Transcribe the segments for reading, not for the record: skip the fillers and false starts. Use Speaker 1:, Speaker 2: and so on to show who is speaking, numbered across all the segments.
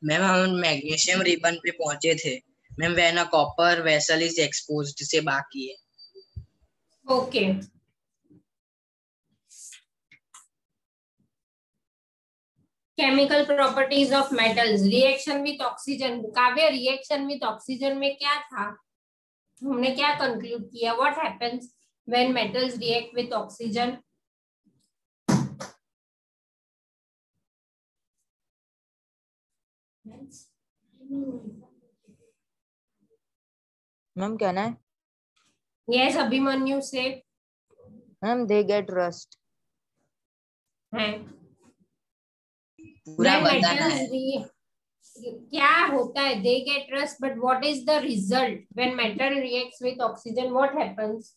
Speaker 1: Ma'am हम magnesium ribbon पे पहुंचे थे ma'am, when a copper vessel is exposed से बाकी है।
Speaker 2: Okay chemical properties of metals, reaction with oxygen. काव्य रिएक्शन विथ ऑक्सीजन में क्या था, हमने क्या कंक्लूड किया, what happens when metals react with oxygen?
Speaker 3: Ma'am कहना है
Speaker 2: यस अभिमन्यु से।
Speaker 3: मैम दे गेट रस्ट
Speaker 2: है
Speaker 1: पूरा बताना है
Speaker 2: क्या होता है, they get rust, but what is the result when metal reacts with oxygen, what happens?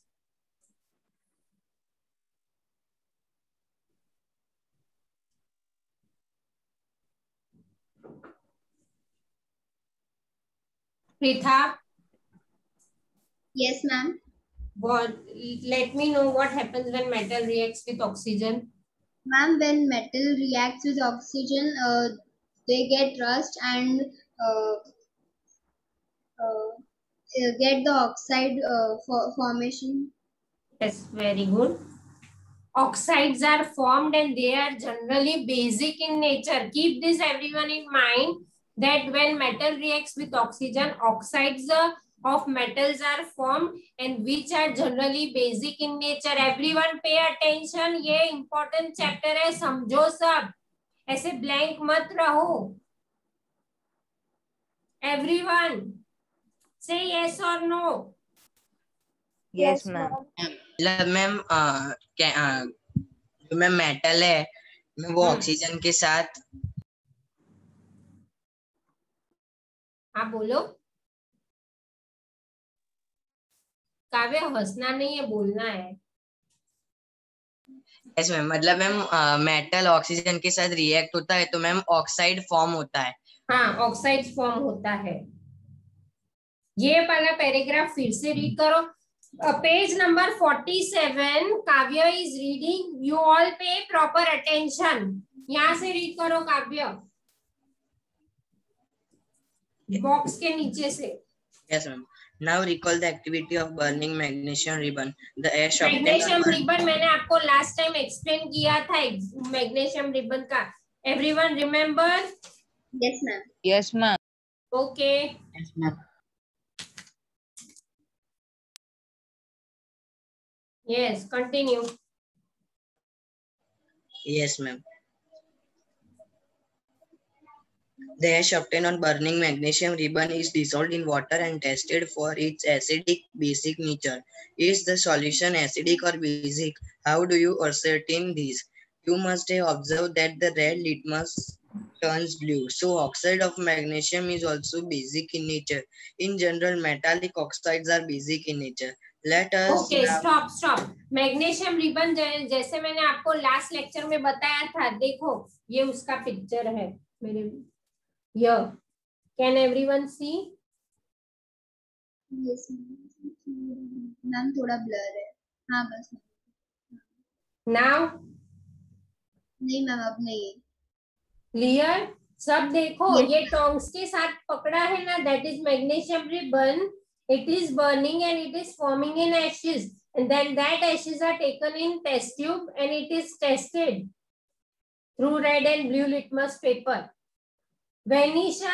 Speaker 2: Pritha?
Speaker 4: Yes, ma'am.
Speaker 2: What? Let me know what happens when metal reacts with oxygen.
Speaker 4: Ma'am, when metal reacts with oxygen, they get rust and get the oxide formation.
Speaker 2: Yes, very good. Oxides are formed and they are generally basic in nature. Keep this everyone in mind that when metal reacts with oxygen, oxides of metals are formed and which are generally basic in nature. Everyone pay attention, ये important chapter है, समझो सब, ऐसे blank मत रहो. Everyone say yes or no.
Speaker 3: Yes ma'am.
Speaker 1: मतलब ma'am जो ma'am metal है वो ऑक्सीजन के साथ,
Speaker 2: हाँ बोलो। काव्य हंसना नहीं है, बोलना है।
Speaker 1: यस मैम, मतलब मैम मेटल ऑक्सीजन के साथ रिएक्ट होता है तो मैम ऑक्साइड फॉर्म होता है।
Speaker 2: हाँ ऑक्साइड फॉर्म होता है। ये वाला पैराग्राफ फिर से रीड करो, page number 47। Kavya is reading, you all pay proper attention. यहाँ से रीड करो काव्य, बॉक्स के नीचे से।
Speaker 1: Yes ma'am, now recall the activity of burning magnesium ribbon. The ash of
Speaker 2: magnesium ribbon मैंने आपको लास्ट टाइम एक्सप्लेन किया था, मैग्नीशियम रिबन का। Everyone remember?
Speaker 4: Yes, ma'am.
Speaker 3: Yes ma'am.
Speaker 2: Okay
Speaker 1: yes ma'am.
Speaker 2: Yes continue.
Speaker 1: Yes, ma'am. The ash obtained on burning magnesium ribbon is dissolved in water and tested for its acidic basic nature. Is the solution acidic or basic? How do you ascertain this? You must have observed that the red litmus turns blue. So oxide of magnesium is also basic in nature. In general, metallic oxides are basic in nature. Let us
Speaker 2: okay stop. Magnesium ribbon जैसे मैंने आपको last lecture में बताया था, देखो ये उसका picture है मेरे, ये can everyone see?
Speaker 4: Yes, ma'am. थोड़ा ब्लर है। हाँ बस।
Speaker 2: नाउ
Speaker 4: नहीं मैम, अब नहीं है।
Speaker 2: क्लियर सब? देखो
Speaker 4: Yes,
Speaker 2: ये टोंग्स के साथ पकड़ा है ना, that is magnesium ribbon. It is burning and it is forming in ashes, and then that ashes are taken in test tube and it is tested through red and blue litmus paper. Vanisha,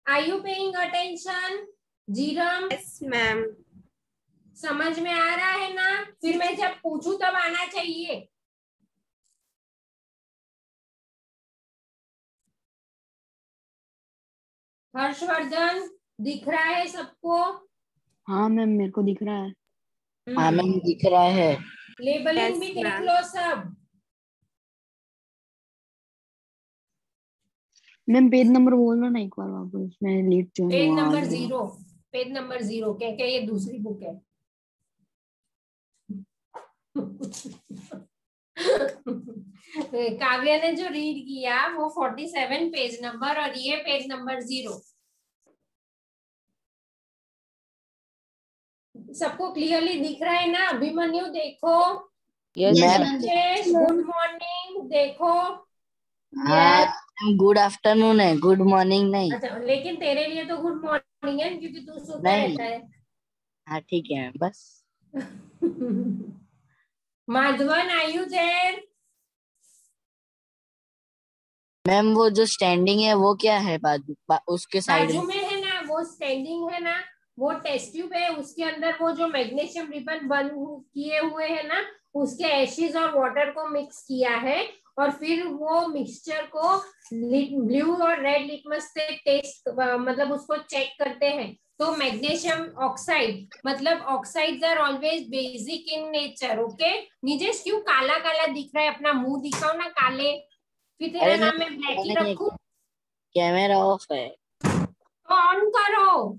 Speaker 2: are you paying attention? Jhiram?
Speaker 5: Yes, ma'am.
Speaker 2: समझ में आ रहा है ना? फिर मैं जब पूछूं तब आना चाहिए। हर्षवर्धन दिख रहा है सबको?
Speaker 6: हाँ मैम मेरे को दिख रहा है।
Speaker 3: हाँ मैम दिख रहा है।
Speaker 2: लेबलिंग
Speaker 5: Yes,
Speaker 2: भी देख
Speaker 5: ma'am.
Speaker 2: लो सब।
Speaker 6: मैम पेज नंबर बोलना ना एक बार वापस, मैं लेट जो
Speaker 2: पेज नंबर 0, पेज नंबर 0 क्या ये दूसरी बुक है? काव्या ने जो रीड किया वो 47 पेज नंबर और ये पेज नंबर 0। सबको क्लियरली दिख रहा है ना? अभिमन्यु देखो।
Speaker 3: Yes
Speaker 4: Yes,
Speaker 3: ma'am.
Speaker 4: ma'am.
Speaker 2: Good morning देखो।
Speaker 4: Yes.
Speaker 3: गुड आफ्टरनून है, गुड मॉर्निंग नहीं।
Speaker 2: अच्छा, लेकिन तेरे लिए तो गुड मॉर्निंग है क्योंकि तू सोता
Speaker 3: नहीं।
Speaker 2: रहता है।
Speaker 3: हाँ ठीक है बस।
Speaker 2: Madhavan, are you there?
Speaker 3: Ma'am वो जो स्टैंडिंग है वो क्या है उसके साइड
Speaker 2: बाजू
Speaker 3: में?
Speaker 2: में है ना, वो स्टैंडिंग है ना, वो टेस्ट ट्यूब है, उसके अंदर वो जो मैग्नीशियम रिबन बंद किए हुए है ना, उसके एशिड और वाटर को मिक्स किया है और फिर वो मिक्सचर को ब्लू और रेड लिटमस से टेस्ट मतलब उसको चेक करते हैं। तो मैग्नीशियम ऑक्साइड मतलब oxides are always basic in nature. Okay Nijesh, क्यों काला काला दिख रहा है? अपना मुंह दिखाओ ना काले, फिर तेरा
Speaker 3: अरे
Speaker 2: नाम मैं ब्लैक ही
Speaker 3: नहीं,
Speaker 2: रखूं?
Speaker 3: कैमरा ऑफ है।
Speaker 2: तो ऑन करो।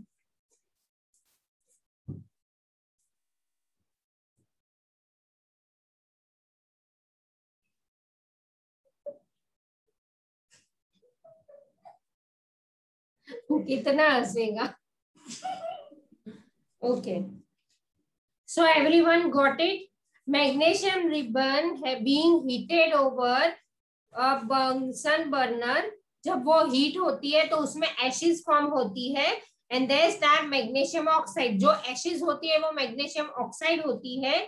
Speaker 2: कितना हंसेगा। Okay, so everyone got it. Magnesium ribbon being heated over a Bunsen burner, जब वो हीट होती है तो उसमें एशिज फॉर्म होती है and their start magnesium oxide. जो एशिज होती है वो मैग्नीशियम ऑक्साइड होती है।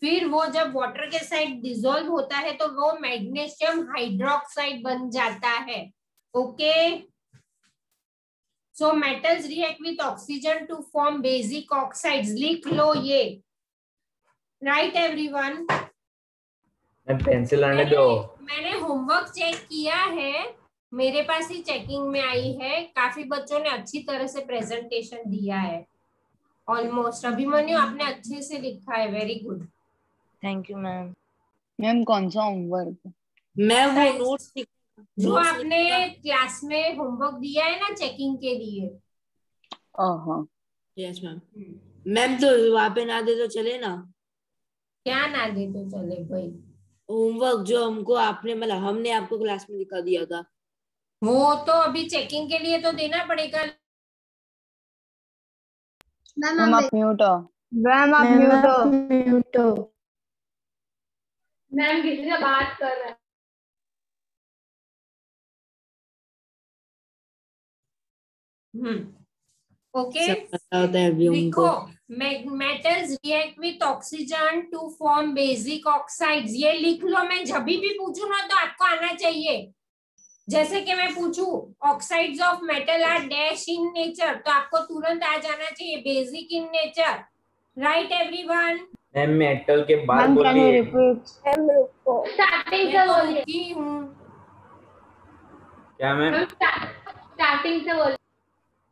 Speaker 2: फिर वो जब वाटर के साथ डिसॉल्व होता है तो वो मैग्नीशियम हाइड्रोक्साइड बन जाता है। Okay, so metals react with oxygen to form basic oxides. लिख लो ये, राइट एवरीवन।
Speaker 5: मैं पेंसिल आने दो।
Speaker 2: मैंने होमवर्क चेक किया है, मेरे पास ही चेकिंग में आई है। काफी बच्चों ने अच्छी तरह से प्रेजेंटेशन दिया है। ऑलमोस्ट अभिमन्यु आपने अच्छे से लिखा है, very good.
Speaker 3: Thank you ma'am.
Speaker 6: Ma'am कौन सा होमवर्क?
Speaker 7: मैं वो नोट्स
Speaker 2: जो आपने क्लास में होमवर्क दिया है ना चेकिंग के लिए।
Speaker 6: हाँ
Speaker 7: यस मैम। मैम तो वहां पे ना दे तो चले ना?
Speaker 2: क्या ना दे तो चले भाई?
Speaker 7: होमवर्क जो हमको आपने मतलब हमने आपको क्लास में दिखा दिया था।
Speaker 2: वो तो अभी चेकिंग के लिए तो देना पड़ेगा।
Speaker 6: मैम आप म्यूट हो। मैम आप म्यूट हो।
Speaker 2: मैम किसी से बात कर रहा है। ओके,
Speaker 7: सब पता होता है अभी
Speaker 2: देखो
Speaker 7: हमको।
Speaker 2: Metals react with oxygen to form basic oxides. ये लिख लो, मैं जब भी पूछूं ना तो आपको आना चाहिए। जैसे कि मैं पूछूं oxides of metal are dash in nature, तो आपको तुरंत आ जाना चाहिए basic in nature. Right everyone?
Speaker 5: Ma'am metal के बाद
Speaker 6: मैम कैन यू
Speaker 5: बोलिए।
Speaker 6: रिपीट?
Speaker 2: स्टार्टिंग से बोलिए। रुकी हूँ।
Speaker 5: क्या मैम?
Speaker 2: स्टार्टिंग से बोलिए।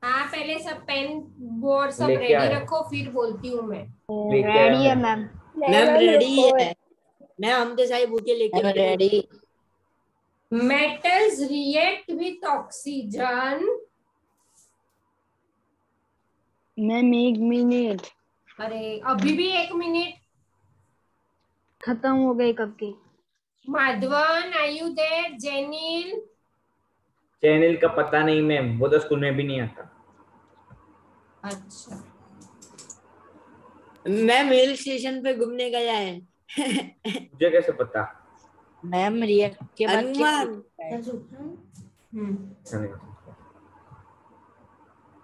Speaker 2: हाँ, पहले सब पेन बोर्ड सब
Speaker 5: लेके
Speaker 2: रेडी
Speaker 5: आए।
Speaker 2: रखो, फिर बोलती हूँ मैं।
Speaker 5: लेके आया
Speaker 6: रेडी है
Speaker 5: मैम।
Speaker 6: मैम।
Speaker 7: मैम रेडी है। मैम हम तो सारी बुके लेके
Speaker 3: ma'am ready.
Speaker 2: Metals react with oxygen.
Speaker 6: Ma'am 1 minute.
Speaker 2: अरे अभी भी 1 मिनट।
Speaker 6: खत्म हो गई कब की।
Speaker 2: Madhavan, are you there? Jenil?
Speaker 5: Channel का पता नहीं मैम, वो तो स्कूल में भी नहीं आता।
Speaker 2: अच्छा,
Speaker 7: मैम हिल स्टेशन पे घूमने गया है।
Speaker 5: मुझे कैसे पता?
Speaker 3: मैम रिएक्ट के बाद क्या
Speaker 7: अनुमान।
Speaker 3: होता है?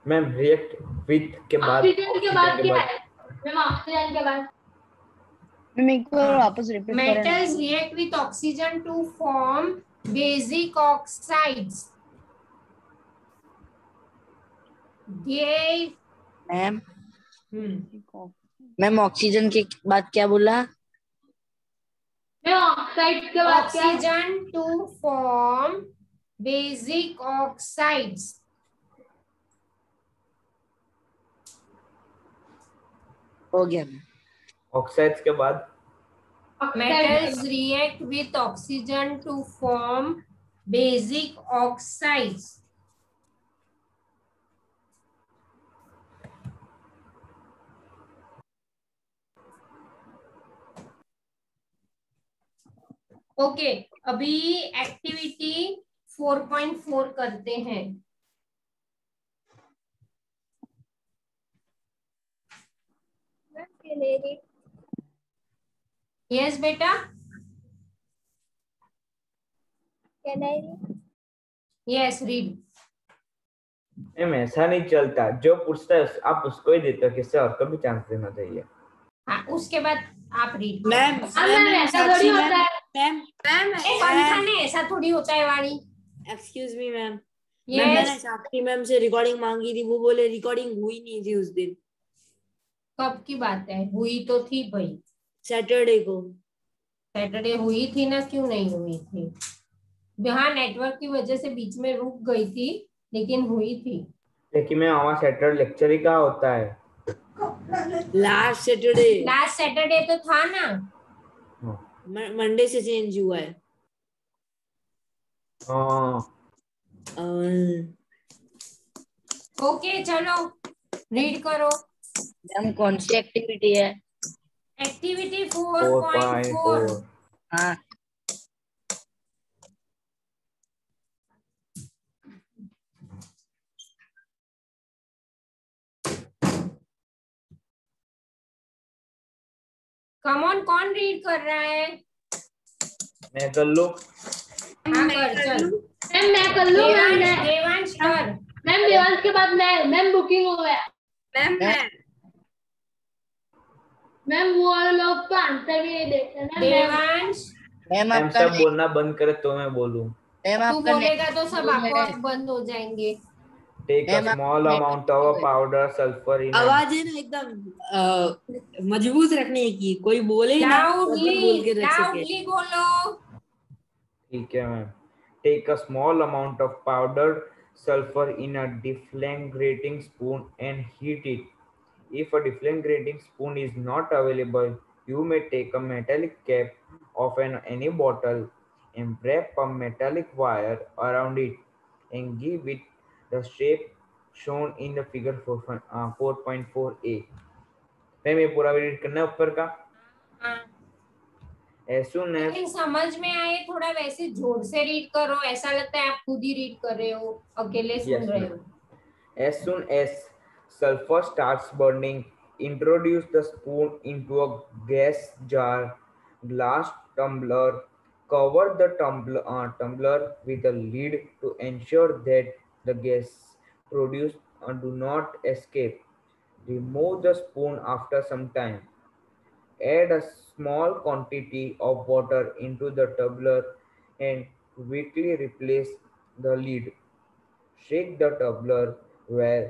Speaker 5: मैम रिएक्ट विथ के बाद
Speaker 2: ऑक्सीजन के बाद क्या है?
Speaker 6: मैम ऑक्सीजन के बाद। मैम एक बार वापस रिपीट करें।
Speaker 2: Metals react with oxygen to form basic oxides. ये
Speaker 3: मैम मैम ऑक्सीजन के बाद क्या बोला?
Speaker 2: ऑक्साइड के बाद oxygen to form basic oxides.
Speaker 3: हो गया मैम।
Speaker 5: ऑक्साइड्स के बाद
Speaker 2: Metals react with oxygen to form basic oxides. Okay, अभी एक्टिविटी 4.4 करते हैं। यस बेटा, यस रीड।
Speaker 5: मैम ऐसा नहीं चलता, जो पूछता है आप उसको ही देते हो, किसी और को भी चांस देना चाहिए।
Speaker 2: हाँ उसके बाद आप रीड।
Speaker 7: मैम
Speaker 6: ऐसा थोड़ी होता है।
Speaker 7: मैम
Speaker 2: पंखा ने ऐसा थोड़ी होता है Vani.
Speaker 7: Excuse me ma'am, ma'am
Speaker 2: yes
Speaker 7: मैंने साक्षी मैम से रिकॉर्डिंग मांगी थी, वो बोले रिकॉर्डिंग हुई नहीं थी उस दिन,
Speaker 2: कब की बात है? हुई तो थी भाई,
Speaker 7: सैटरडे को।
Speaker 2: सैटरडे हुई थी ना, क्यों नहीं हुई थी? हाँ नेटवर्क की वजह से बीच में रुक गई थी, लेकिन हुई थी।
Speaker 5: लेकिन मैं वहाँ सैटरडे लेक्चर ही कहाँ होता है?
Speaker 7: लास्ट
Speaker 2: सैटरडे तो था ना।
Speaker 7: मंडे से चेंज हुआ है।
Speaker 5: हाँ
Speaker 2: ओके चलो रीड करो।
Speaker 3: मैम कौन सी एक्टिविटी है?
Speaker 2: एक्टिविटी
Speaker 5: 4.4।
Speaker 2: 4.4।
Speaker 3: हाँ
Speaker 2: कम ऑन, कौन रीड कर रहा है?
Speaker 5: मैं कर लूँ?
Speaker 2: हाँ कर चल।
Speaker 6: मैम मैं कर लूँ। मैम
Speaker 2: देवांश कर।
Speaker 6: मैम देवांश के बाद मैम बुकिंग हो गया। मैम वो वाले लोग तो आंसर भी नहीं देते ना।
Speaker 2: देवांश
Speaker 3: मैम
Speaker 5: मैम
Speaker 3: आपका
Speaker 5: सब बोलना बंद करे तो मैं बोलूँ।
Speaker 3: मैम
Speaker 2: तू
Speaker 3: आपका
Speaker 2: बोलेगा तो सब
Speaker 3: नेक्स्ट
Speaker 2: आपको आप बंद हो जाएंगे।
Speaker 5: Take a
Speaker 3: ma'am
Speaker 5: small amount of powder sulphur in
Speaker 7: आवाज है ना एकदम मजबूत रखने की, कोई बोले ही ना प्रॉपर बोल के रख सके।
Speaker 2: लाउडली बोलो।
Speaker 5: ठीक है ma'am. Take a small amount of powder sulfur in a deflagrating spoon and heat it. If a deflagrating spoon is not available, you may take a metallic cap of any bottle and wrap a metallic wire around it and give it the shape shown in the figure 4.4a. Ma'am ये पूरा read करना है ऊपर का।
Speaker 2: हाँ
Speaker 5: As soon as
Speaker 2: लेकिन समझ में आए थोड़ा वैसे जोर से रीड करो, ऐसा लगता है आप खुद ही रीड कर रहे हो, अकेले सुन
Speaker 5: Yes,
Speaker 2: रहे
Speaker 5: ma'am.
Speaker 2: हो।
Speaker 5: As soon as sulfur starts burning, introduce the spoon into a gas jar, glass tumbler. Cover the tumbler with a lid to ensure that the gas produced do not escape. Remove the spoon after some time. Add a small quantity of water into the tumbler and quickly replace the lid. Shake the tumbler well.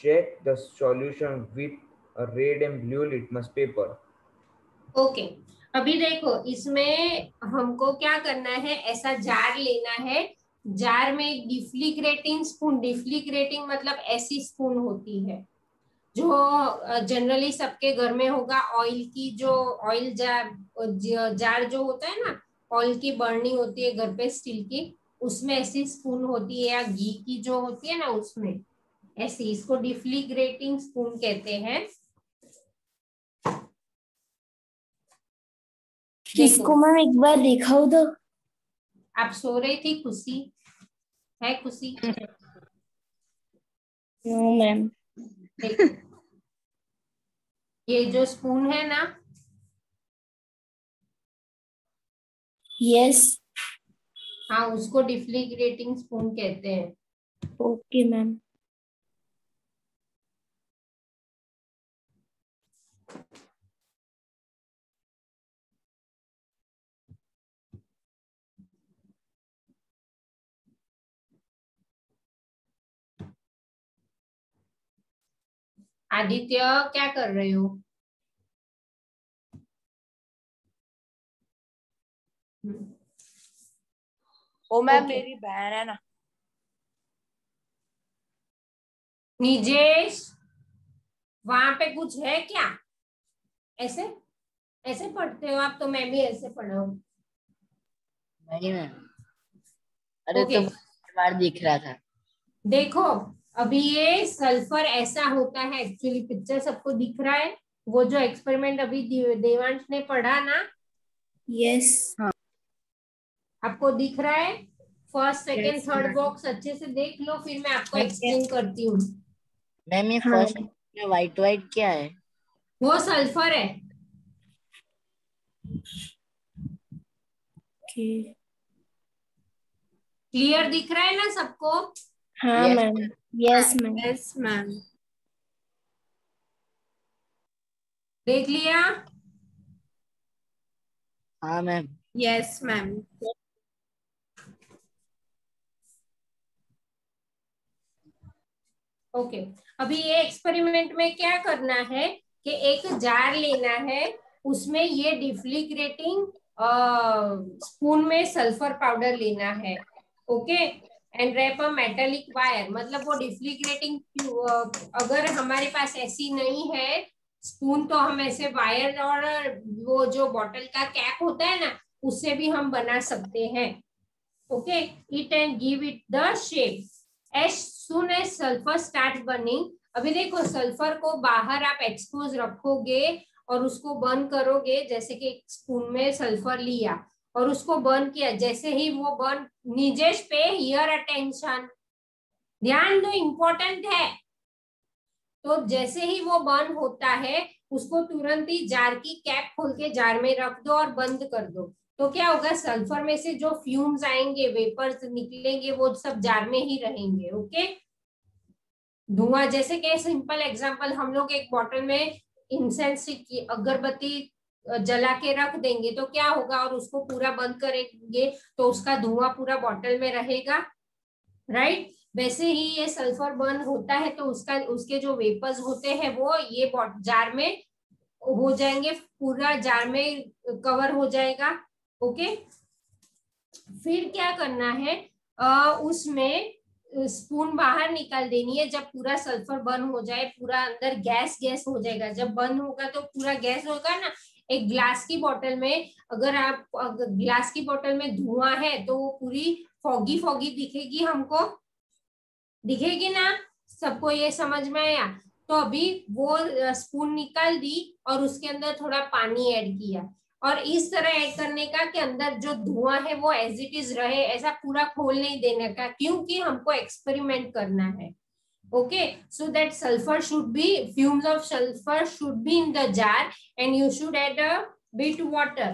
Speaker 5: Check the solution with a red and blue litmus paper.
Speaker 2: Okay अभी देखो इसमें हमको क्या करना है, ऐसा jar लेना है। जार में एक डिफ्लिग्रेटिंग स्पून, डिफ्लिग्रेटिंग मतलब ऐसी स्पून होती है जो जनरली सबके घर में होगा। ऑयल की जो ऑयल जार जार जो होता है ना, ऑयल की बर्नी होती है घर पे स्टील की, उसमें ऐसी स्पून होती है, या घी की जो होती है ना उसमें ऐसी, इसको डिफ्लिग्रेटिंग स्पून कहते हैं।
Speaker 6: इसको मैम एक बार दिखाओ तो।
Speaker 2: आप सो रही थी खुशी? है खुशी?
Speaker 6: No ma'am.
Speaker 2: देखो ये जो स्पून है ना,
Speaker 6: यस
Speaker 2: हाँ उसको डिफ्लिग्रेटिंग स्पून कहते हैं।
Speaker 6: Okay ma'am.
Speaker 2: आदित्य क्या कर रहे हो?
Speaker 6: ओ मैम
Speaker 2: Okay.
Speaker 6: मेरी बहन है ना।
Speaker 2: निजेश वहां पे कुछ है क्या? ऐसे ऐसे पढ़ते हो आप? तो मैं भी ऐसे पढ़ा हूँ।
Speaker 3: नहीं मैम, अरे
Speaker 2: Okay.
Speaker 3: तो बार दिख रहा था।
Speaker 2: देखो अभी ये सल्फर ऐसा होता है, एक्चुअली पिक्चर सबको दिख रहा है। वो जो एक्सपेरिमेंट अभी देवांश ने पढ़ा ना,
Speaker 6: यस
Speaker 2: आपको दिख रहा है? First second
Speaker 6: Yes,
Speaker 2: third
Speaker 6: ma'am.
Speaker 2: Box अच्छे से देख लो, फिर मैं आपको
Speaker 3: मैं
Speaker 2: एक्सप्लेन करती हूँ।
Speaker 3: मैम ये
Speaker 6: हाँ।
Speaker 3: फर्स्ट में व्हाइट व्हाइट क्या है?
Speaker 2: वो सल्फर है।
Speaker 6: ओके
Speaker 2: क्लियर दिख रहा है ना सबको?
Speaker 6: हाँ ma'am. Yes ma'am.
Speaker 7: Yes ma'am.
Speaker 2: देख लिया?
Speaker 3: हाँ मैम।
Speaker 7: Yes ma'am.
Speaker 2: ओके अभी ये एक्सपेरिमेंट में क्या करना है कि एक जार लेना है, उसमें ये डिफ्लिग्रेटिंग स्पून में सल्फर पाउडर लेना है। Okay and wrap a metallic wire, मतलब वो डिफ्लिग्रेटिंग अगर हमारे पास ऐसी नहीं है स्पून तो हम ऐसे वायर और वो जो बॉटल का कैप होता है ना उससे भी हम बना सकते हैं। Okay it and give it the shape as soon as sulfur starts burning। अभी देखो सल्फर को बाहर आप एक्सपोज रखोगे और उसको बर्न करोगे, जैसे कि एक स्पून में सल्फर लिया और उसको बर्न किया, जैसे ही वो बर्न, निजेश पे हियर अटेंशन, ध्यान दो इम्पोर्टेंट है। तो जैसे ही वो बर्न होता है उसको तुरंत ही जार की कैप खोल के जार में रख दो और बंद कर दो। तो क्या होगा, सल्फर में से जो फ्यूम्स आएंगे, वेपर्स निकलेंगे, वो सब जार में ही रहेंगे। ओके धुआं, जैसे कि सिंपल एग्जांपल, हम लोग एक बॉटल में इंसेंस की अगरबत्ती जला के रख देंगे तो क्या होगा, और उसको पूरा बंद करेंगे तो उसका धुआं पूरा बॉटल में रहेगा, राइट। वैसे ही ये सल्फर बर्न होता है तो उसके जो वेपर्स होते हैं वो ये जार में हो जाएंगे, पूरा जार में कवर हो जाएगा। ओके फिर क्या करना है, उसमें स्पून बाहर निकाल देनी है। जब पूरा सल्फर बर्न हो जाए, पूरा अंदर गैस गैस हो जाएगा, जब बर्न होगा तो पूरा गैस होगा ना। एक ग्लास की बोतल में, अगर आप ग्लास की बोतल में धुआं है तो वो पूरी फॉगी फॉगी दिखेगी, हमको दिखेगी ना, सबको ये समझ में आया? तो अभी वो स्पून निकाल दी और उसके अंदर थोड़ा पानी ऐड किया, और इस तरह ऐड करने का कि अंदर जो धुआं है वो एज इट इज रहे, ऐसा पूरा खोल नहीं देने का, क्योंकि हमको एक्सपेरिमेंट करना है। Okay so that sulfur should be, fumes of sulfur should be in the jar and you should add a bit water,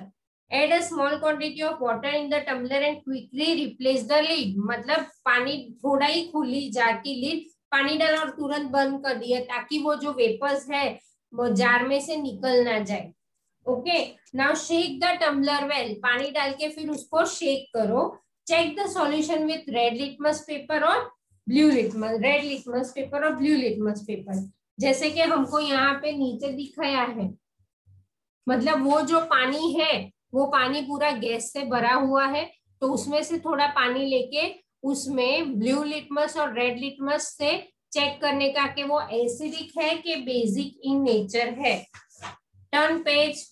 Speaker 2: add a small quantity of water in the tumbler and quickly replace the lid। मतलब पानी थोड़ा ही खुली jar की lead, पानी डाला और तुरंत बंद कर दिया ताकि वो जो वेपर्स है वो जार में से निकल ना जाए। Okay now shake the tumbler well, पानी डाल के फिर उसको शेक करो। Check the solution with red litmus paper और blue litmus, red litmus paper और ब्लू लिटमस पेपर, जैसे कि हमको यहाँ पे नीचे दिखाया है। मतलब वो जो पानी है वो पानी पूरा गैस से भरा हुआ है, तो उसमें से थोड़ा पानी लेके उसमें ब्लू लिटमस और रेड लिटमस से चेक करने का कि वो एसिडिक है कि बेसिक इन नेचर है। Turn page,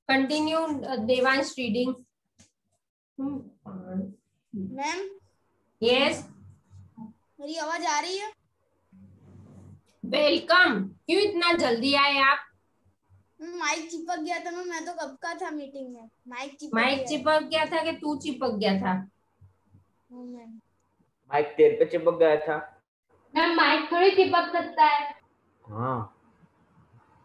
Speaker 2: continue Devansh reading.
Speaker 8: Ma'am
Speaker 2: yes
Speaker 8: मेरी आवाज आ रही है?
Speaker 2: वेलकम। क्यों इतना जल्दी आए आप?
Speaker 8: माइक चिपक गया था मैं तो कब का था मीटिंग में, माइक
Speaker 2: चिपक गया था कि तू चिपक गया था?
Speaker 5: माइक तेरे पे चिपक गया था।
Speaker 2: मैम माइक थोड़ी चिपक सकता है।
Speaker 5: हाँ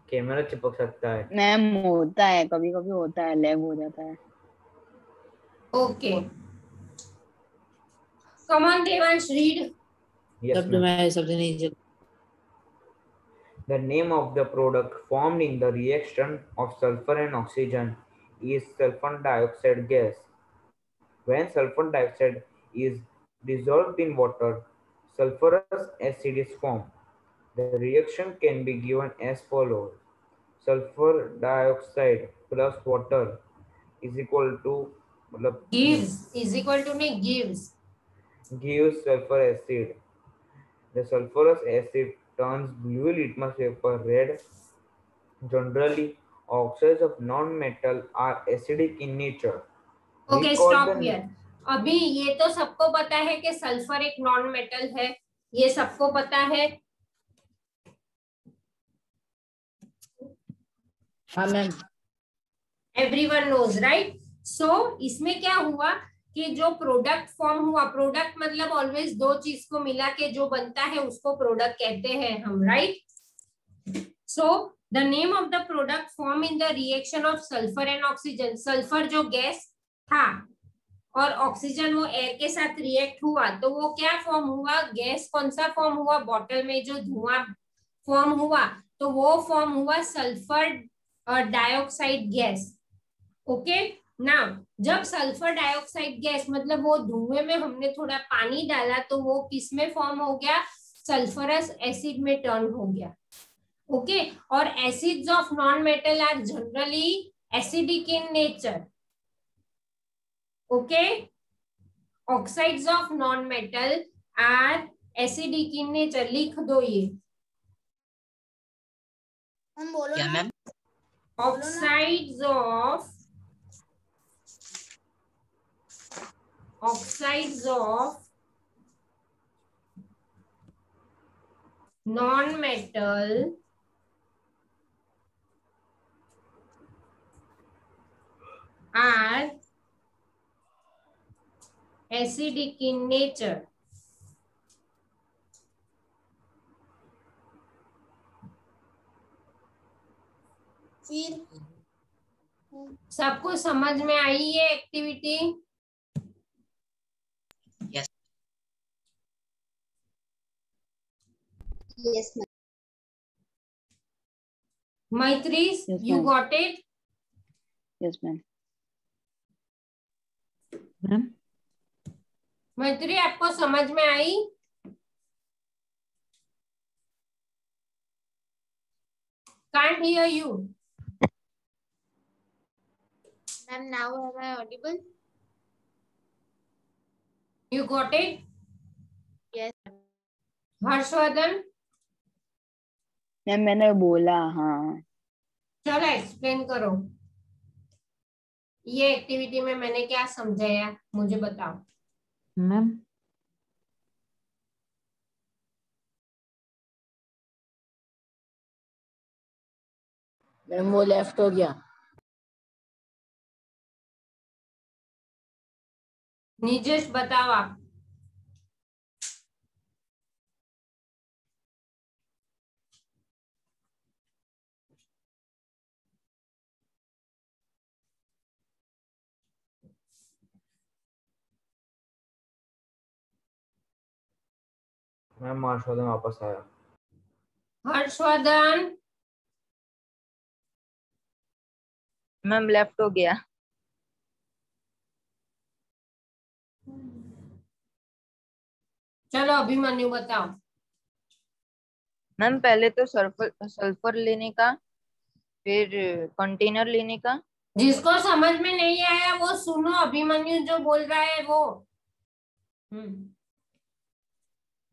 Speaker 5: कैमरा चिपक सकता है।
Speaker 6: मैम होता है, कभी कभी होता है, लैग हो जाता है।
Speaker 2: Okay come on Devansh read.
Speaker 5: Yes,
Speaker 7: तो मैं सबसे नीचे।
Speaker 5: The name of the product formed in the reaction of sulfur and oxygen is sulfur dioxide gas. When sulfur dioxide is dissolved in water, sulfurous acid is formed. The reaction can be given as follows. Sulfur dioxide plus water is equal to
Speaker 2: gives is equal to नहीं
Speaker 5: gives sulfur acid. The sulfurous acid turns blue litmus paper red. Generally, oxides of non-metal are acidic in nature.
Speaker 2: Okay stop here. अभी ये तो सबको पता है कि sulphur एक non metal है, ये सबको पता है।
Speaker 3: हाँ ma'am.
Speaker 2: Everyone knows right. So इसमें क्या हुआ कि जो प्रोडक्ट फॉर्म हुआ, प्रोडक्ट मतलब ऑलवेज दो चीज को मिला के जो बनता है उसको प्रोडक्ट कहते हैं हम, right. So the name of the product form in the reaction of sulphur and oxygen. Sulphur जो गैस था और ऑक्सीजन वो एयर के साथ रिएक्ट हुआ तो वो क्या फॉर्म हुआ, गैस कौन सा फॉर्म हुआ, बॉटल में जो धुआं फॉर्म हुआ तो वो फॉर्म हुआ sulphur dioxide gas. Okay now जब सल्फर डाइऑक्साइड गैस मतलब वो धुएं में हमने थोड़ा पानी डाला तो वो किस में फॉर्म हो गया, सल्फरस एसिड में टर्न हो गया। ओके और acids of non metal are generally acidic in nature. Okay oxides of non metal are acidic in nature. लिख दो ये।
Speaker 8: हम बोलो
Speaker 1: क्या
Speaker 8: ना।
Speaker 1: Ma'am?
Speaker 2: Oxides of non metal are acidic in nature।
Speaker 8: फिर
Speaker 2: सबको समझ में आई ये activity?
Speaker 1: Yes.
Speaker 4: Yes, ma'am.
Speaker 2: Maitri,
Speaker 6: Yes,
Speaker 2: you
Speaker 6: ma'am.
Speaker 2: got it?
Speaker 6: Yes, ma'am.
Speaker 7: Ma'am
Speaker 2: मैत्री आपको समझ में आई? Can't hear you.
Speaker 8: Ma'am, now am I audible?
Speaker 2: You got it?
Speaker 8: Yes.
Speaker 2: Harshvardhan
Speaker 6: ma'am मैंने बोला हाँ।
Speaker 2: चलो एक्सप्लेन करो ये एक्टिविटी में मैंने क्या समझाया, मुझे बताओ।
Speaker 7: मैम
Speaker 3: मैम वो लेफ्ट हो गया।
Speaker 2: निजेश बताओ आप।
Speaker 5: मैम हर्षवर्धन वापस आया।
Speaker 2: हर्षवर्धन
Speaker 9: मैम लेफ्ट हो गया।
Speaker 2: चलो अभिमन्यु बताओ।
Speaker 9: मैम पहले तो सल्फर लेने का, फिर कंटेनर लेने का।
Speaker 2: जिसको समझ में नहीं आया वो सुनो, अभिमन्यु जो बोल रहा है वो।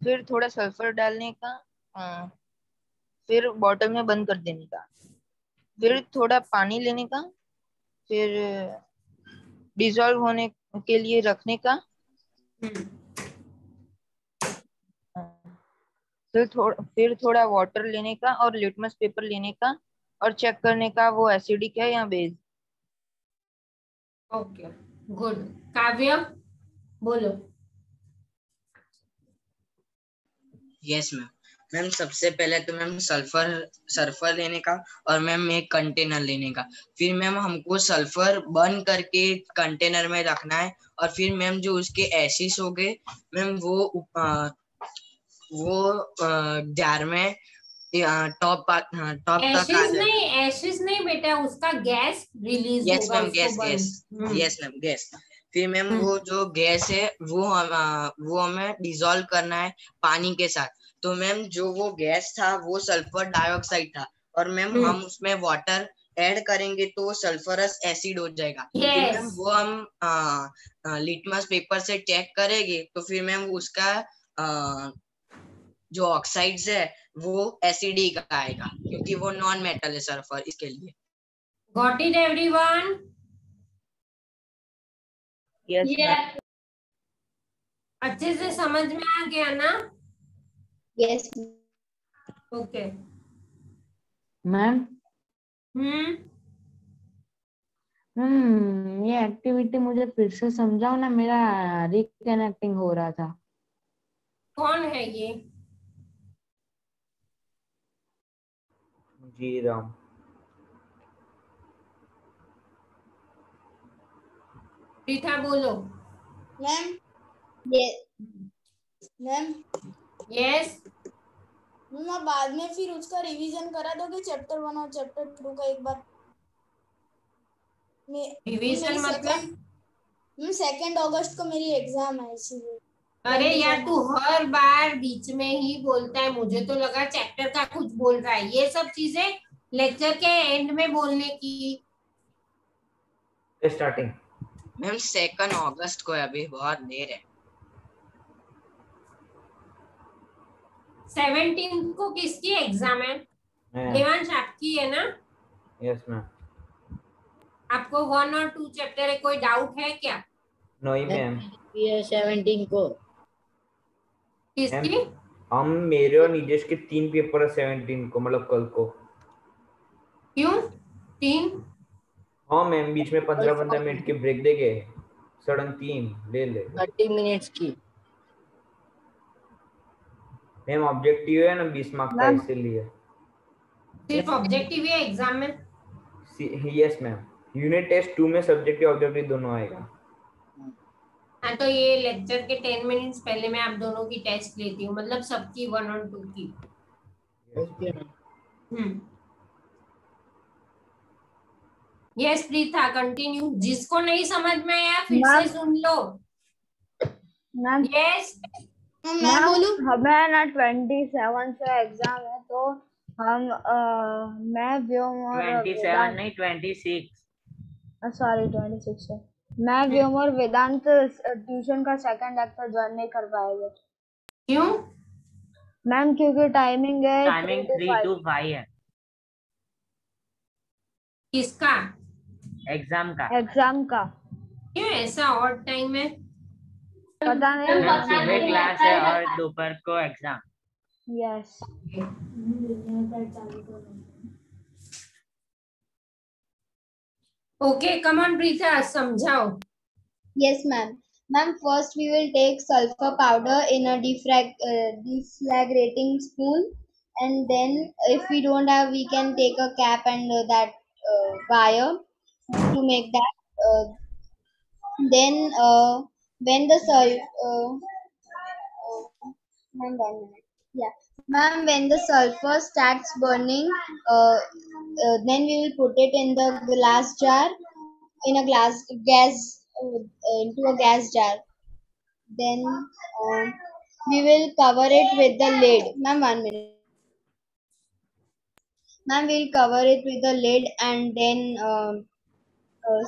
Speaker 9: फिर थोड़ा सल्फर डालने का, फिर बॉटल में बंद कर देने का, फिर थोड़ा पानी लेने का, फिर डिसॉल्व होने के लिए रखने का, फिर थोड़ा वाटर लेने का और लिटमस पेपर लेने का और चेक करने का वो एसिडिक है या बेस।
Speaker 2: Okay good. काव्य बोलो।
Speaker 1: Yes ma'am. मैम सबसे पहले तो मैम सल्फर लेने का और मैम एक कंटेनर लेने का। फिर मैम हमको सल्फर बर्न करके कंटेनर में रखना है और फिर मैम जो उसके एसिड्स हो गए मैम वो जार में टॉप तक आ जाए।
Speaker 2: एसिड्स नहीं बेटा, उसका गैस रिलीज
Speaker 1: यस
Speaker 2: होगा।
Speaker 1: Ma'am yes ma'am gas. फिर मैम वो जो गैस है वो हमें डिसॉल्व करना है पानी के साथ। तो मैम जो वो गैस था वो सल्फर डाइऑक्साइड था और मैम हम उसमें वाटर ऐड करेंगे तो वो सल्फरस एसिड हो जाएगा। फिर मैम वो हम लिटमस पेपर से चेक करेंगे तो फिर मैम उसका जो ऑक्साइड्स है वो एसिडिक आएगा क्योंकि वो नॉन मेटल है सल्फर, इसके लिए।
Speaker 2: Got it everyone?
Speaker 9: यस
Speaker 2: अच्छे से समझ में आ गया ना?
Speaker 4: Yes.
Speaker 2: ओके।
Speaker 7: मैम ये एक्टिविटी मुझे फिर से समझाओ ना, मेरा रिकनेक्टिंग हो रहा था।
Speaker 2: कौन है ये?
Speaker 5: जी राम।
Speaker 2: प्रीथा बोलो।
Speaker 8: मैम
Speaker 4: ये
Speaker 8: मैम
Speaker 2: यस
Speaker 8: मैम आप बाद में फिर उसका रिवीजन करा दोगे चैप्टर 1 और चैप्टर 2 का एक बार।
Speaker 2: रिवीजन मतलब?
Speaker 8: मैम 2 अगस्त को मेरी एग्जाम है इसीलिए।
Speaker 2: अरे यार तू हर बार बीच में ही बोलता है, मुझे तो लगा चैप्टर का कुछ बोल रहा है। ये सब चीजें लेक्चर के एंड में बोलने की।
Speaker 5: स्टार्टिंग
Speaker 1: मैम 2 अगस्त को है, अभी बहुत देर है।
Speaker 2: 17 को किसकी एग्जाम है? देवांश आपकी है ना?
Speaker 5: Yes ma'am.
Speaker 2: आपको 1 और 2 चैप्टर है, कोई डाउट है क्या?
Speaker 5: नहीं मैम।
Speaker 3: ये 17 को।
Speaker 2: किसकी?
Speaker 5: हम मेरे और निदेश के 3 पेपर है 17 को, मतलब कल को।
Speaker 2: क्यों 3?
Speaker 5: हाँ मैम, बीच में 15-15 मिनट की ब्रेक देंगे। सडन 3 ले ले
Speaker 3: 30 मिनट्स की।
Speaker 5: मैम ऑब्जेक्टिव है ना 20 मार्क का, इसीलिए।
Speaker 2: सिर्फ ऑब्जेक्टिव है एग्जाम में?
Speaker 5: यस मैम, यूनिट टेस्ट 2 में सब्जेक्टिव ऑब्जेक्टिव दोनों आएगा।
Speaker 2: हाँ तो ये लेक्चर के 10 मिनट्स पहले मैं आप दोनों की टेस्ट लेती हूँ, मतलब सबकी 1 और 2 की।
Speaker 3: Okay ma'am.
Speaker 2: Yes Preetha continue. जिसको नहीं समझ में आया फिर से सुन लो।
Speaker 6: मैम
Speaker 2: यस
Speaker 8: मैं बोलूं?
Speaker 6: हमें ना 27 से एग्जाम है, तो हम मैं व्योम और
Speaker 10: 27 नहीं 26।
Speaker 6: सॉरी 26 है। मैं व्योम और वेदांत ट्यूशन का सेकंड लेक्चर ज्वाइन नहीं कर पाएंगे।
Speaker 2: क्यों
Speaker 6: मैम? क्योंकि टाइमिंग है
Speaker 10: 3 to 5 है।
Speaker 2: किसका?
Speaker 10: एग्जाम का।
Speaker 6: एग्जाम का।
Speaker 2: क्यों ऐसा और टाइम है?
Speaker 6: पता नहीं।
Speaker 10: सुबह क्लास है और दोपहर को exam.
Speaker 6: Yes.
Speaker 2: Okay come on Preetha समझाओ।
Speaker 4: Yes, ma'am. Ma'am, first we will take sulfur powder in a deflagrating spoon, and then if we don't have, we can take a cap and that wire to make that. Then when the ma'am, 1 minute. Yeah, ma'am, when the sulfur starts burning, then we will put it in the glass jar, in a into a gas jar. Then we will cover it with the lid. Ma'am, 1 minute. Ma'am, we'll cover it with the lid and then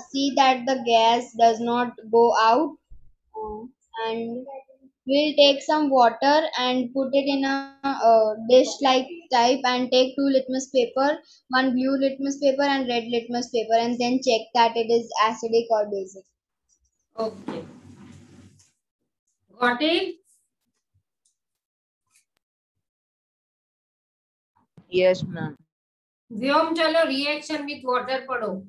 Speaker 4: see that the gas does not go out. And we'll take some water and put it in a dish like type, and take 2 litmus paper, 1 blue litmus paper and red litmus paper, and then check that it is acidic or basic.
Speaker 2: Okay. Got it?
Speaker 9: Yes, ma'am.
Speaker 2: व्योम चलो reaction with water पढ़ो।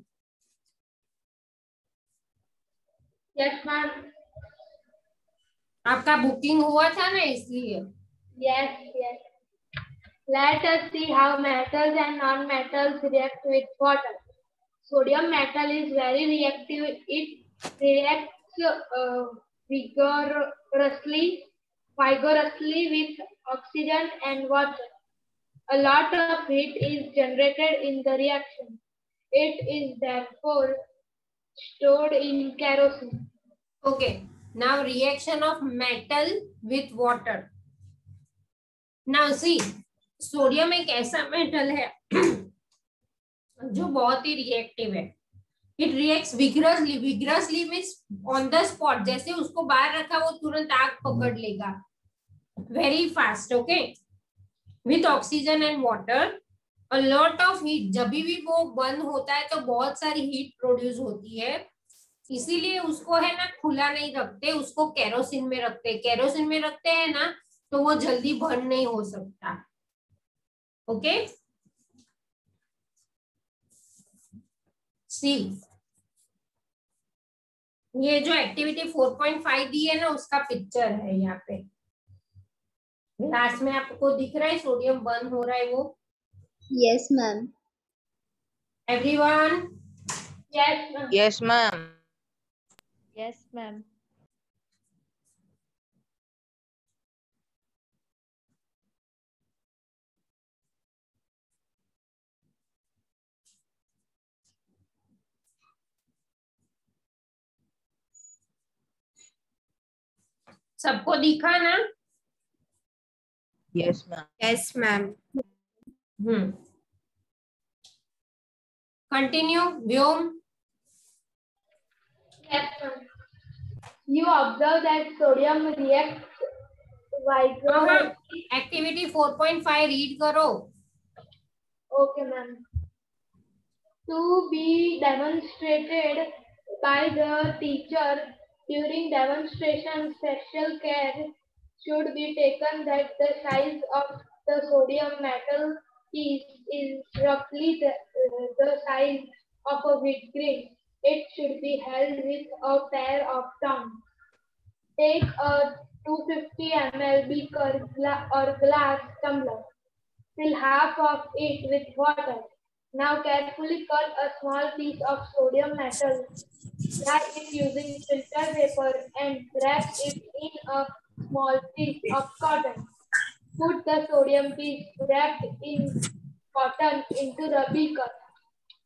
Speaker 11: Yes ma'am.
Speaker 2: आपका booking हुआ था ना इसलिए।
Speaker 11: Yes, yes. Let us see how metals and non-metals react with water. Sodium metal is very reactive. It reacts vigorously with oxygen and water. A lot of heat is generated in the reaction. It is therefore stored in kerosene.
Speaker 2: Okay. Now reaction of metal with water. Now see, sodium एक ऐसा metal है जो बहुत ही reactive है। It reacts vigorously. Vigorously means on the spot. जैसे उसको बाहर रखा वो तुरंत आग पकड़ लेगा। Very fast, okay? With oxygen and water, a lot of heat. जब भी वो बंद होता है तो बहुत सारी हीट प्रोड्यूस होती है, इसीलिए उसको है ना खुला नहीं रखते, उसको केरोसिन में रखते हैं। केरोसिन में रखते हैं ना तो वो जल्दी बर्न नहीं हो सकता। ओके सी, ये जो एक्टिविटी 4.5 दी है ना उसका पिक्चर है यहाँ पे। ग्लास में आपको दिख रहा है सोडियम बर्न हो रहा है वो।
Speaker 4: Yes, ma'am.
Speaker 2: Everyone?
Speaker 11: Yes, ma'am.
Speaker 9: Yes, ma'am.
Speaker 6: Yes, ma'am.
Speaker 2: सबको दिखा ना?
Speaker 9: Yes, ma'am.
Speaker 12: Yes, ma'am.
Speaker 2: Continue, Vyom.
Speaker 11: Yes, ma'am. You observe that sodium reacts vigorously.
Speaker 2: Activity 4.5 read करो.
Speaker 11: Okay, ma'am. To be demonstrated by the teacher during demonstration, special care should be taken that the size of the sodium metal piece is roughly the size of a wheat grain. It should be held with a pair of tongs. Take a 250 ml beaker or glass tumbler. Fill half of it with water. Now carefully cut a small piece of sodium metal. Dry it using filter paper and wrap it in a small piece of cotton. Put the sodium piece wrapped in cotton into the beaker.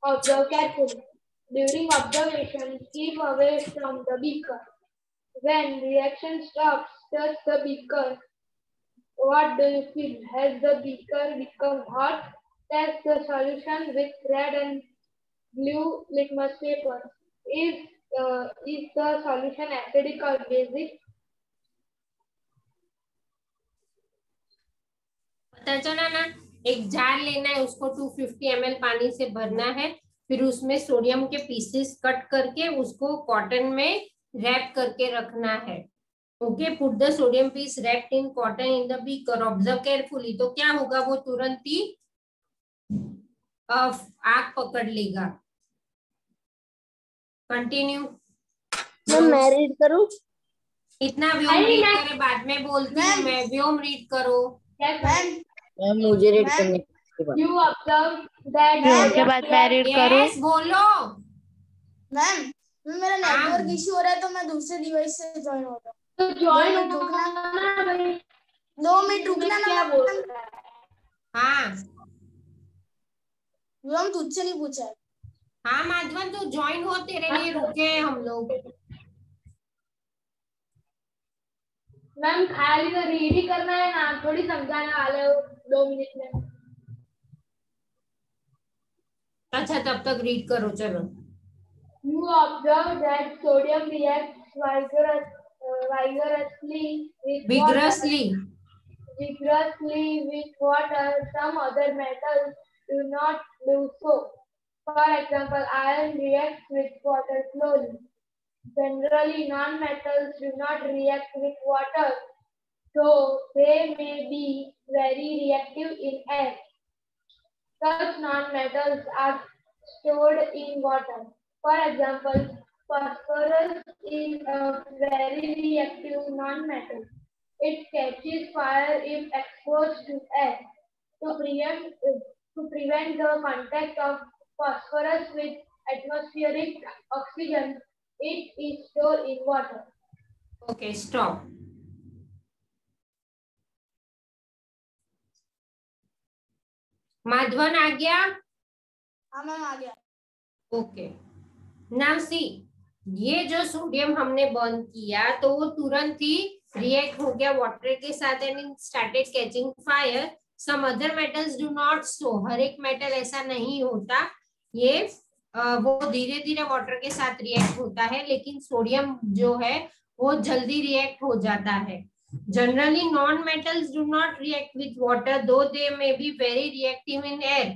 Speaker 11: Observe carefully. During observation, keep away from the beaker. When reaction stops, touch the beaker. What do you feel? Has the beaker become hot? Test the solution with red and blue litmus paper. Is the solution acidic or basic?
Speaker 2: पता चला ना? एक jar लेना है, उसको 250 ml पानी से भरना है, फिर उसमें सोडियम के पीसेस कट करके उसको कॉटन में रैप करके रखना है. Okay, put the sodium piece wrapped in cotton in the beaker. Observe carefully. तो क्या होगा? वो तुरंत ही आग पकड़ लेगा. कंटिन्यू.
Speaker 6: मैं रीड करूं?
Speaker 2: इतना व्योम रीड करे, बाद में बोलती हूँ मैं. व्योम रीड करो.
Speaker 3: मैम मुझे रीड करने के बाद.
Speaker 11: You observe that
Speaker 12: के बाद मैं रीड करूं?
Speaker 2: Yes, बोलो.
Speaker 8: मैम मेरा नेटवर्क इशू हो रहा है तो मैं दूसरे डिवाइस से ज्वाइन हो रहा हूँ.
Speaker 11: तो ज्वाइन
Speaker 8: रुकना
Speaker 11: ना भाई.
Speaker 8: 2 मिनट रुकना ना.
Speaker 11: क्या बोल रहा है?
Speaker 2: हाँ
Speaker 8: हम तुझसे नहीं पूछा है.
Speaker 2: हाँ माधवन, तू ज्वाइन हो, तेरे लिए रुके हैं हम लोग.
Speaker 11: मैम खाली तो रीड ही करना है ना, थोड़ी समझाने वाले हो 2 मिनट में.
Speaker 2: अच्छा, तब तक रीड करो. चलो.
Speaker 11: You observe that sodium reacts vigorously with water. Some other metals do not do so. For example, iron reacts with water slowly. Generally, non-metals do not react with water, though they may be very reactive in air. Such non-metals are stored in water. For example, phosphorus is a very reactive non-metal. It catches fire if exposed to air. To prevent the contact of phosphorus with atmospheric oxygen, it is stored in water.
Speaker 2: Okay, stop. Madhavan आ गया?
Speaker 8: हाँ ma'am आ गया.
Speaker 2: Okay. Now see, ये जो sodium हमने burn किया तो वो तुरंत ही रिएक्ट हो गया वाटर के साथ and it started catching fire. Some other metals do not so. हर एक मेटल ऐसा नहीं होता. ये वो धीरे धीरे वाटर के साथ रिएक्ट होता है, लेकिन सोडियम जो है वो जल्दी रिएक्ट हो जाता है. Generally, non-metals do not react with water, though they may be very reactive in air.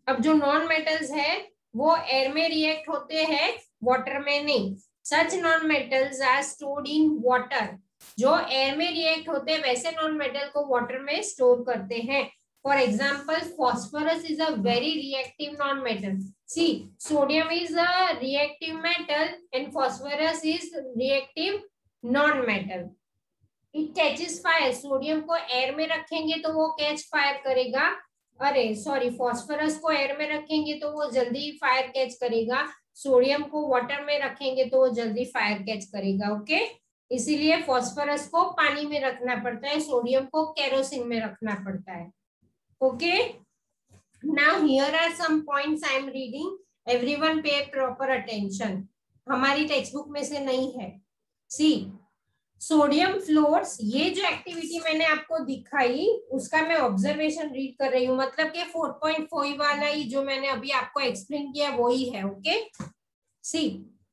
Speaker 2: अब जो non-metals है वो एयर में रिएक्ट होते हैं, वाटर में नहीं. Such non-metals are stored in water. जो एयर में रिएक्ट होते हैं वैसे non-metal को वाटर में स्टोर करते हैं. For example, phosphorus is a very reactive non-metal. See, sodium is a reactive metal and phosphorus is reactive non-metal. It catches fire. Sodium को एयर में रखेंगे तो वो कैच फायर करेगा. अरे सॉरी, फॉस्फोरस को एयर में रखेंगे तो वो जल्दी फायर कैच करेगा, सोडियम को वाटर में रखेंगे तो वो जल्दी फायर कैच करेगा। ओके, इसीलिए फॉस्फोरस को पानी में रखना पड़ता है, सोडियम को केरोसिन में रखना पड़ता है। Okay, now here are some points I am reading, everyone pay proper attention, हमारी टेक्स्ट बुक में से नहीं है। सी सोडियम फ्लोट्स, ये जो एक्टिविटी मैंने आपको दिखाई उसका मैं ऑब्जर्वेशन रीड कर रही हूँ, मतलब कि 4.4 वाला ही जो मैंने अभी आपको एक्सप्लेन किया वही है। Okay, see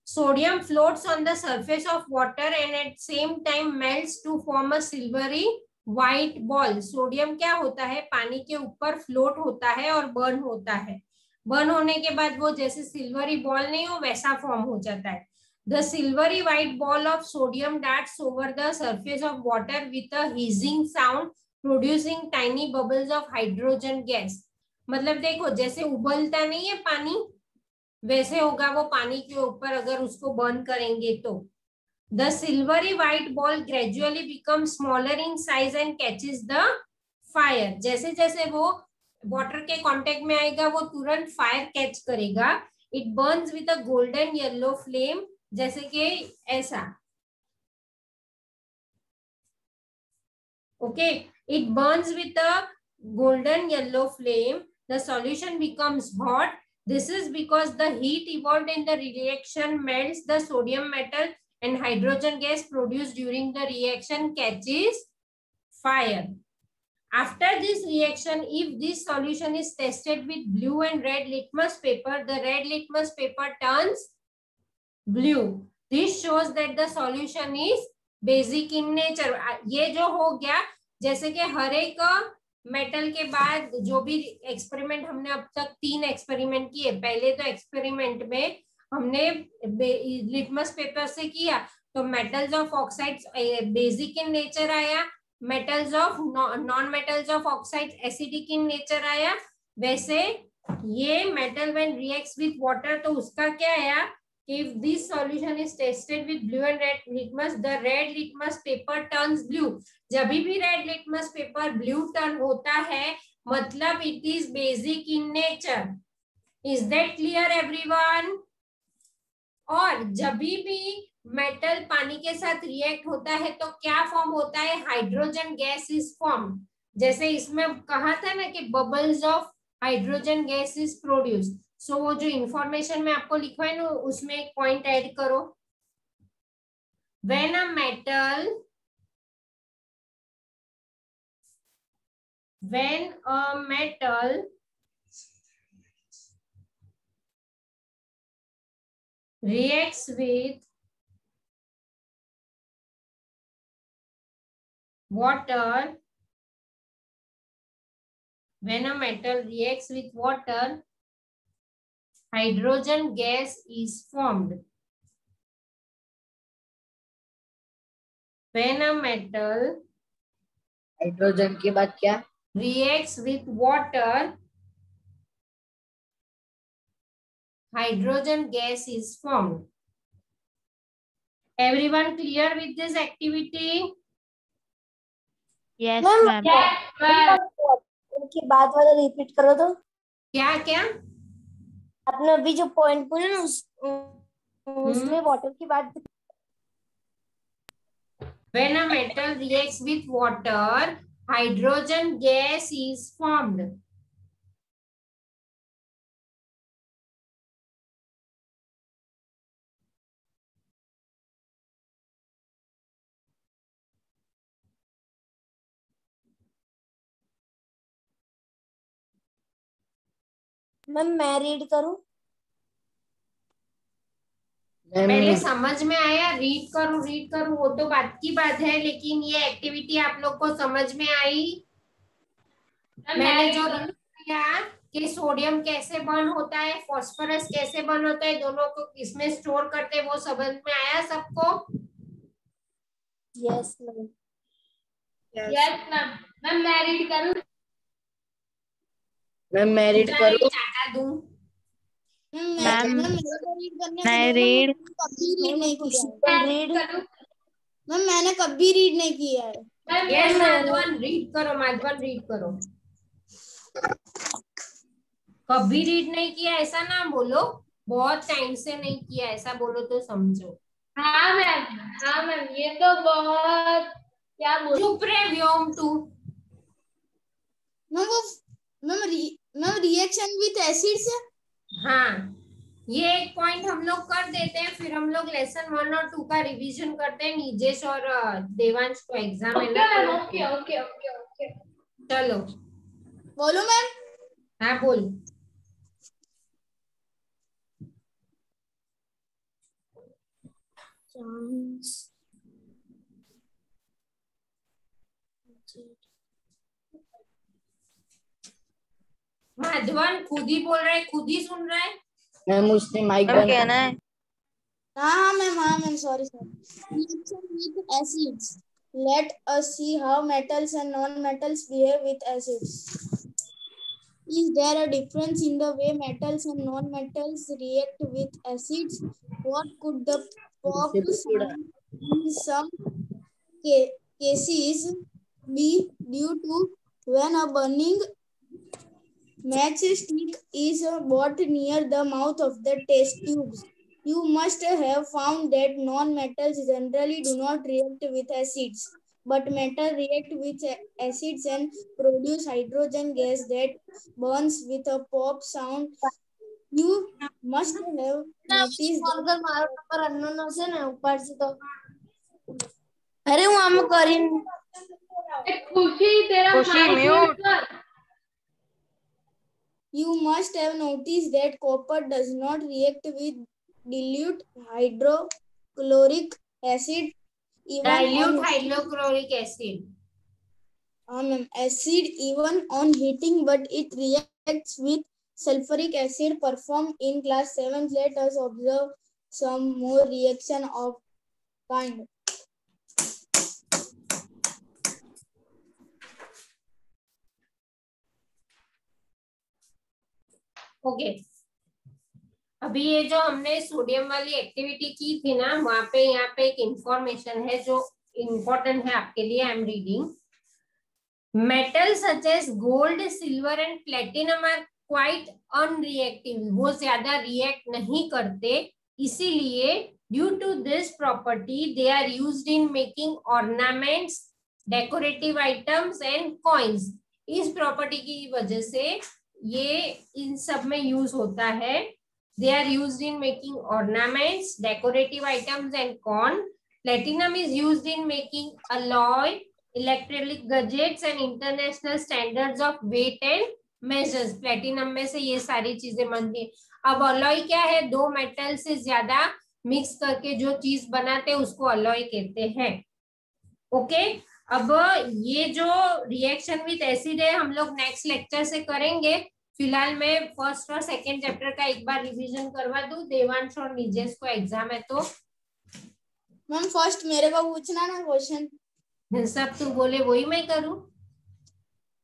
Speaker 2: sodium floats on the surface of water and at same time melts to form a silvery white ball. Sodium क्या होता है, पानी के ऊपर फ्लोट होता है और बर्न होता है, बर्न होने के बाद वो जैसे सिल्वरी बॉल नहीं हो वैसा फॉर्म हो जाता है। The silvery white ball of sodium darts over the surface of water with a hissing sound, producing tiny bubbles of hydrogen gas. मतलब देखो जैसे उबलता नहीं है पानी, वैसे होगा वो पानी के ऊपर अगर उसको बर्न करेंगे तो। The silvery white ball gradually becomes smaller in size and catches the fire. जैसे जैसे वो वाटर के कांटेक्ट में आएगा वो तुरंत फायर कैच करेगा। It burns with a golden yellow flame, जैसे कि ऐसा। Okay, it Burns with a golden yellow flame, the solution becomes hot, this is because the heat evolved in the reaction melts the sodium metal and hydrogen gas produced during the reaction catches fire. After this reaction, if this solution is tested with blue and red litmus paper, the red litmus paper turns blue. This shows that the solution is basic in nature. ये जो हो गया, जैसे कि हर एक metal के बाद जो भी एक्सपेरिमेंट हमने अब तक 3 एक्सपेरिमेंट किए, पहले तो एक्सपेरिमेंट में हमने लिटमस पेपर से किया तो metals of oxides basic in nature आया, metals of non metals of oxides acidic in nature आया। वैसे ये metal when reacts with water तो उसका क्या आया, if this solution is tested with blue and red litmus, the red litmus paper turns blue. जब भी red litmus paper blue turn होता है मतलब it is basic in nature. Is that clear everyone? और जब भी मेटल पानी के साथ रिएक्ट होता है तो क्या फॉर्म होता है, हाइड्रोजन गैस इज फॉर्म। जैसे इसमें कहा था ना कि bubbles of hydrogen gas is produce. So वो जो इंफॉर्मेशन मैं आपको लिखवाई ना उसमें एक पॉइंट ऐड करो, when a metal reacts with water, when a metal reacts with water, hydrogen gas is formed. When a metal
Speaker 3: hydrogen के बाद क्या,
Speaker 2: reacts with water, hydrogen gas is formed. Everyone clear with this activity?
Speaker 12: Yes, ma'am.
Speaker 6: की बात वाला repeat करो तो।
Speaker 2: क्या क्या
Speaker 6: आपने अभी जो पॉइंट बोले ना उसमें वाटर की बात।
Speaker 2: When a metal reacts with water, hydrogen gas is formed.
Speaker 6: Ma'am मैं रीड करूं?
Speaker 2: पहले समझ में आया, रीड करूं वो तो बात की बात है, लेकिन ये एक्टिविटी आप लोग को समझ में आई? मैंने जो किया कि सोडियम कैसे बर्न होता है, फास्फोरस कैसे बर्न होता है, दोनों को इसमें स्टोर करते हैं, वो समझ में आया सबको?
Speaker 6: Yes ma'am.
Speaker 11: Yes ma'am. Ma'am मैं रीड करूं?
Speaker 3: मैम मैं रीड करूं?
Speaker 2: चाटा दूं?
Speaker 12: मैम मैं रीड
Speaker 8: मैम मैंने कभी रीड नहीं किया है।
Speaker 2: यस माधवन रीड करो, माधवन रीड करो। कभी रीड नहीं किया ऐसा ना बोलो, बहुत टाइम से नहीं किया ऐसा बोलो तो समझो।
Speaker 11: हाँ मैम, ये तो बहुत क्या बोल।
Speaker 2: चुप रहे व्योम तू।
Speaker 8: मैम रिएक्शन विथ एसिड्स है।
Speaker 2: हाँ, ये एक पॉइंट हम लोग कर देते हैं, फिर हम लोग लेसन 1 और 2 का रिवीजन करते हैं। निजेश और देवांश को एग्जाम है ना।
Speaker 11: ओके ओके ओके ओके,
Speaker 2: चलो
Speaker 8: बोलो मैम।
Speaker 2: हाँ बोल। माधवन खुद ही बोल रहा है, खुद ही सुन रहा है।
Speaker 3: मैम उसने माइक
Speaker 9: मैम कहना है।
Speaker 8: हाँ ma'am sorry. Reaction with acids. Let us see how metals and non-metals behave with acids. Is there a difference in the way metals and non-metals react with acids? What could the pop sound in some cases be due to when a burning matchstick is brought near the mouth of the test tubes? You must have found that non-metals generally do not react with acids, but metals react with acids and produce hydrogen gas that burns with a pop sound. You must have noticed अरे वहां में करीन
Speaker 11: खुशी तेरा
Speaker 9: खुशी
Speaker 11: mic
Speaker 9: mute.
Speaker 11: कर।
Speaker 8: You must have noticed that copper does not react with dilute hydrochloric acid
Speaker 2: Dilute hydrochloric acid.
Speaker 8: Acid even on heating, but it reacts with sulfuric acid. Performed in class 7. Let us observe some more reaction of kind.
Speaker 2: Okay अभी ये जो हमने sodium वाली activity की थी ना, वहां पे यहाँ पे एक इंफॉर्मेशन है जो इम्पोर्टेंट है आपके लिए। I am reading metal such as gold, silver and platinum are quite unreactive. वो ज्यादा रिएक्ट नहीं करते, इसीलिए due to this property they are used in making ornaments, decorative items and coins. इस प्रॉपर्टी की वजह से ये इन सब में यूज होता है। They are used in making ornaments, decorative items and corn. Platinum is used in making alloy, electronic gadgets and international standards of weight and measures. Platinum में से ये सारी चीजें बनती है। अब alloy क्या है? दो मेटल से ज्यादा मिक्स करके जो चीज बनाते हैं उसको alloy कहते हैं। ओके अब ये जो रिएक्शन विथ एसिड है हम लोग नेक्स्ट लेक्चर से करेंगे। फिलहाल मैं फर्स्ट और सेकंड चैप्टर का एक बार रिवीजन करवा दूं। देवांश और निजेश को एग्जाम है तो
Speaker 8: मैम फर्स्ट मेरे को पूछना ना क्वेश्चन।
Speaker 2: सब तू बोले वही मैं करूं।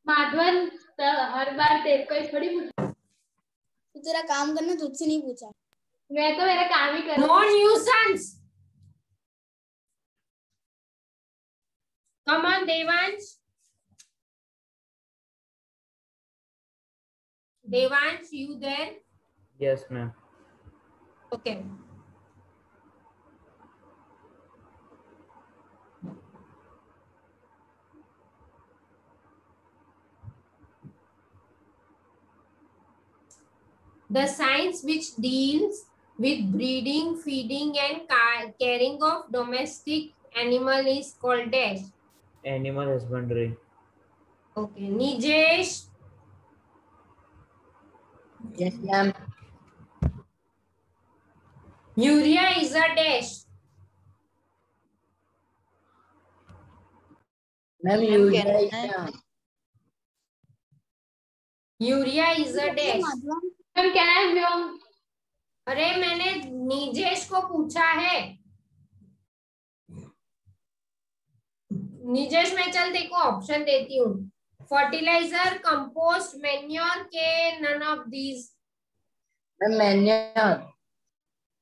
Speaker 11: माधवन हर बार तेरे को ही थोड़ी पूछा।
Speaker 8: तू तेरा काम करना, तुझसे नहीं पूछा।
Speaker 11: मैं तो मेरा काम ही कर रहा
Speaker 2: हूं। No nuisance. Come on Devansh. Devansh, you there?
Speaker 5: Yes, ma'am.
Speaker 2: Okay. The science which deals with breeding, feeding and caring of domestic animal is called dash.
Speaker 5: Animal husbandry.
Speaker 2: Okay. Nijesh.
Speaker 3: Yes, ma'am.
Speaker 2: Urea is a dash.
Speaker 3: Ma'am, urea is a...
Speaker 2: Urea is a dash.
Speaker 11: Ma'am क्या है व्योम?
Speaker 2: अरे मैंने निजेश को पूछा है। निजेश मैं चल देखो ऑप्शन देती हूँ। फर्टिलाइजर, कंपोस्ट, मैन्योर के नन ऑफ दीज।
Speaker 3: मैन्योर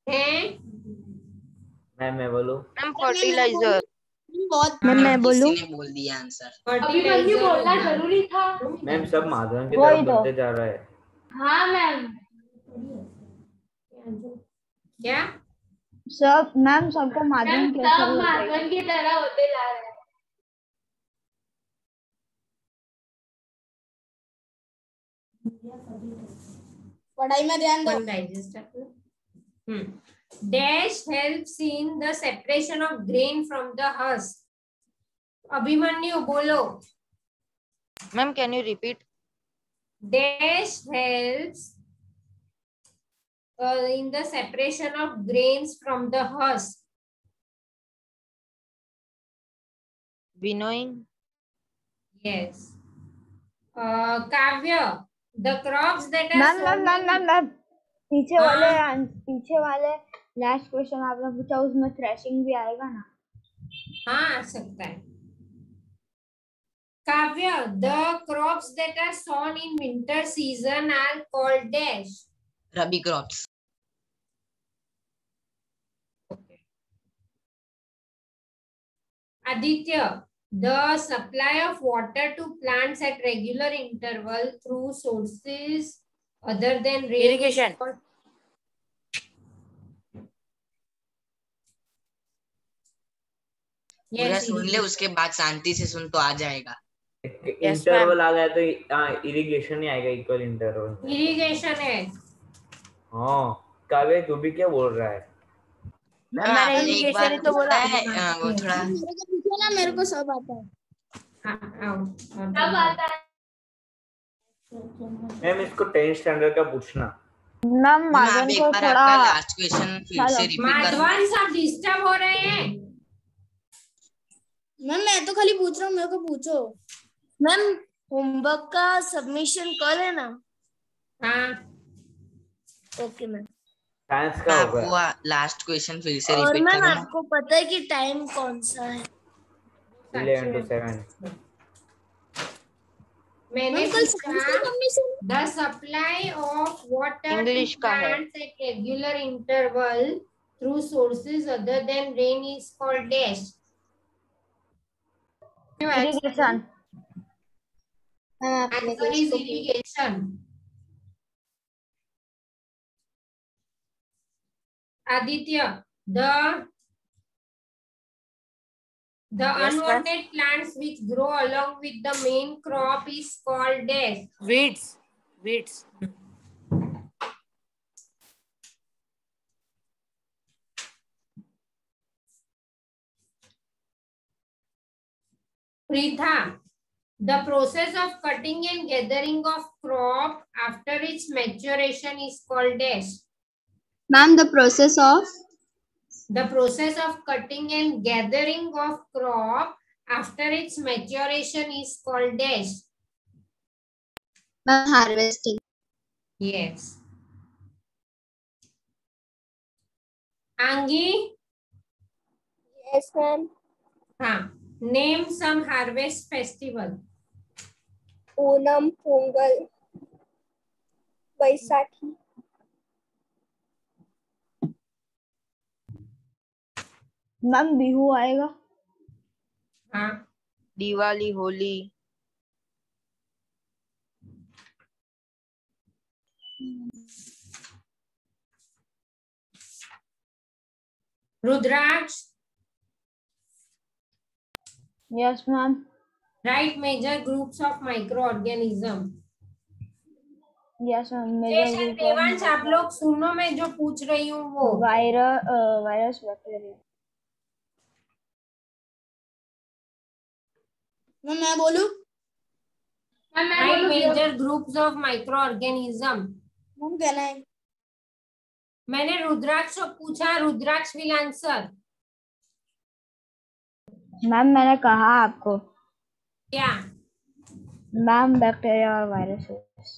Speaker 2: है
Speaker 5: मैं बोलूं?
Speaker 9: Ma'am fertiliser.
Speaker 8: बहुत
Speaker 6: मैं बोलूं?
Speaker 1: किसी ने बोल दिया आंसर।
Speaker 11: अभिमन्यु बोलना जरूरी था।
Speaker 5: मैम सब माधवन की
Speaker 6: वही
Speaker 5: तरफ
Speaker 6: तो।
Speaker 5: बढ़ते जा रहा है।
Speaker 11: हाँ मैम।
Speaker 2: क्या
Speaker 6: सब मैम सबको माध्यम
Speaker 11: मैम
Speaker 6: की
Speaker 11: सब
Speaker 6: असर लग रही है।
Speaker 11: माधवन की तरह होते जा रहे हैं।
Speaker 8: पढ़ाई में ध्यान दो।
Speaker 2: Dash helps in the separation of grain from the husk. Abhimanyu बोलो।
Speaker 9: Ma'am can you repeat?
Speaker 2: Dash helps in the separation of grains from the husk.
Speaker 9: Winnowing.
Speaker 2: Yes. Kavya, the crops that are sown in...
Speaker 6: ma'am पीछे वाले last question आपने पूछा उसमें threshing भी आएगा ना?
Speaker 2: हाँ आ सकता है। Kavya, the crops that are sown in winter season are called dash.
Speaker 1: Rabi crops.
Speaker 2: Okay. Aditya, the supply of water to plants at regular interval through sources other than rain.
Speaker 12: Irrigation.
Speaker 1: पूरा सुन ले, उसके बाद शांति से सुन तो आ जाएगा।
Speaker 5: Interval आ गया तो irrigation ही आएगा, इक्वल इंटरवल।
Speaker 2: इरिगेशन है।
Speaker 5: हाँ काव्य तू भी क्या बोल रहा है?
Speaker 12: मैंने इरिगेशन ही तो बोला है।
Speaker 1: वो थोड़ा
Speaker 8: मेरे को सब आता है।
Speaker 11: सब आता है।
Speaker 5: मैम इसको 10th स्टैंडर्ड का पूछना।
Speaker 6: मैम माधवन को थोड़ा
Speaker 1: लास्ट क्वेश्चन फिर से रिपीट करना।
Speaker 2: माधवन सब डिस्टर्ब हो रहे हैं।
Speaker 8: मैम मैं तो खाली पूछ रहा हूँ, मेरे को पूछो।
Speaker 13: मैम होमवर्क का सबमिशन कल है ना?
Speaker 2: हाँ
Speaker 13: ओके मैम।
Speaker 5: साइंस का होगा।
Speaker 1: वो लास्ट क्वेश्चन फिर से
Speaker 13: और
Speaker 1: रिपीट
Speaker 13: मैम
Speaker 1: करना।
Speaker 13: आपको पता है कि टाइम कौन सा है?
Speaker 5: 11 to 7।
Speaker 2: मैंने पूछा the supply of water
Speaker 9: English
Speaker 2: to
Speaker 9: का है।
Speaker 2: plants at regular interval through sources other than rain is called dash.
Speaker 6: Irrigation.
Speaker 2: Answer is irrigation. Aditya, the unwanted plants which grow along with the main crop is called dash.
Speaker 12: Weeds.
Speaker 2: Pritha, the process of cutting and gathering of crop after its maturation is called dash.
Speaker 4: Ma'am, the process of
Speaker 2: cutting and gathering of crop after its maturation is called dash.
Speaker 4: Ma'am, harvesting.
Speaker 2: Yes. Angi?
Speaker 13: Yes ma'am.
Speaker 2: Name some harvest festival.
Speaker 13: Onam, Pongal, Baisakhi.
Speaker 6: Ma'am Bihu आएगा।
Speaker 2: हाँ
Speaker 9: दिवाली, होली।
Speaker 2: रुद्राक्ष?
Speaker 6: Yes ma'am.
Speaker 2: Write major groups of microorganism.
Speaker 6: Yes ma'am.
Speaker 2: Devansh आप लोग सुनो, मैं जो पूछ रही हूँ वो।
Speaker 6: Virus bacteria.
Speaker 8: मैं बोलूं?
Speaker 2: Write major groups of microorganism.
Speaker 8: Ma'am कहना है।
Speaker 2: मैंने रुद्राक्ष को पूछा, रुद्राक्ष will answer.
Speaker 6: मैम मैंने कहा आपको।
Speaker 2: क्या?
Speaker 6: मैम बैक्टीरिया और वायरसेस।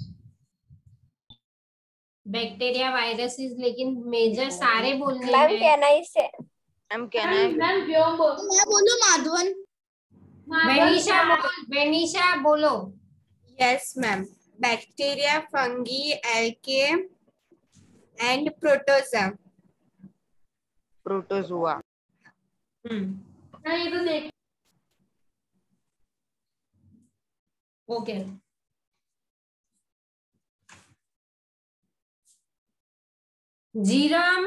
Speaker 2: बैक्टीरिया वायरसेस, लेकिन मेजर सारे बोलने हैं।
Speaker 13: मैम कहना है इसे।
Speaker 9: मैम कहना है।
Speaker 11: मैम
Speaker 8: मैं बोलूं माधवन?
Speaker 2: वेनिशा बोलो।
Speaker 14: Yes ma'am. Bacteria, fungi, algae and protozoa.
Speaker 9: Protozoa.
Speaker 11: नहीं तो देख
Speaker 2: okay Jeeram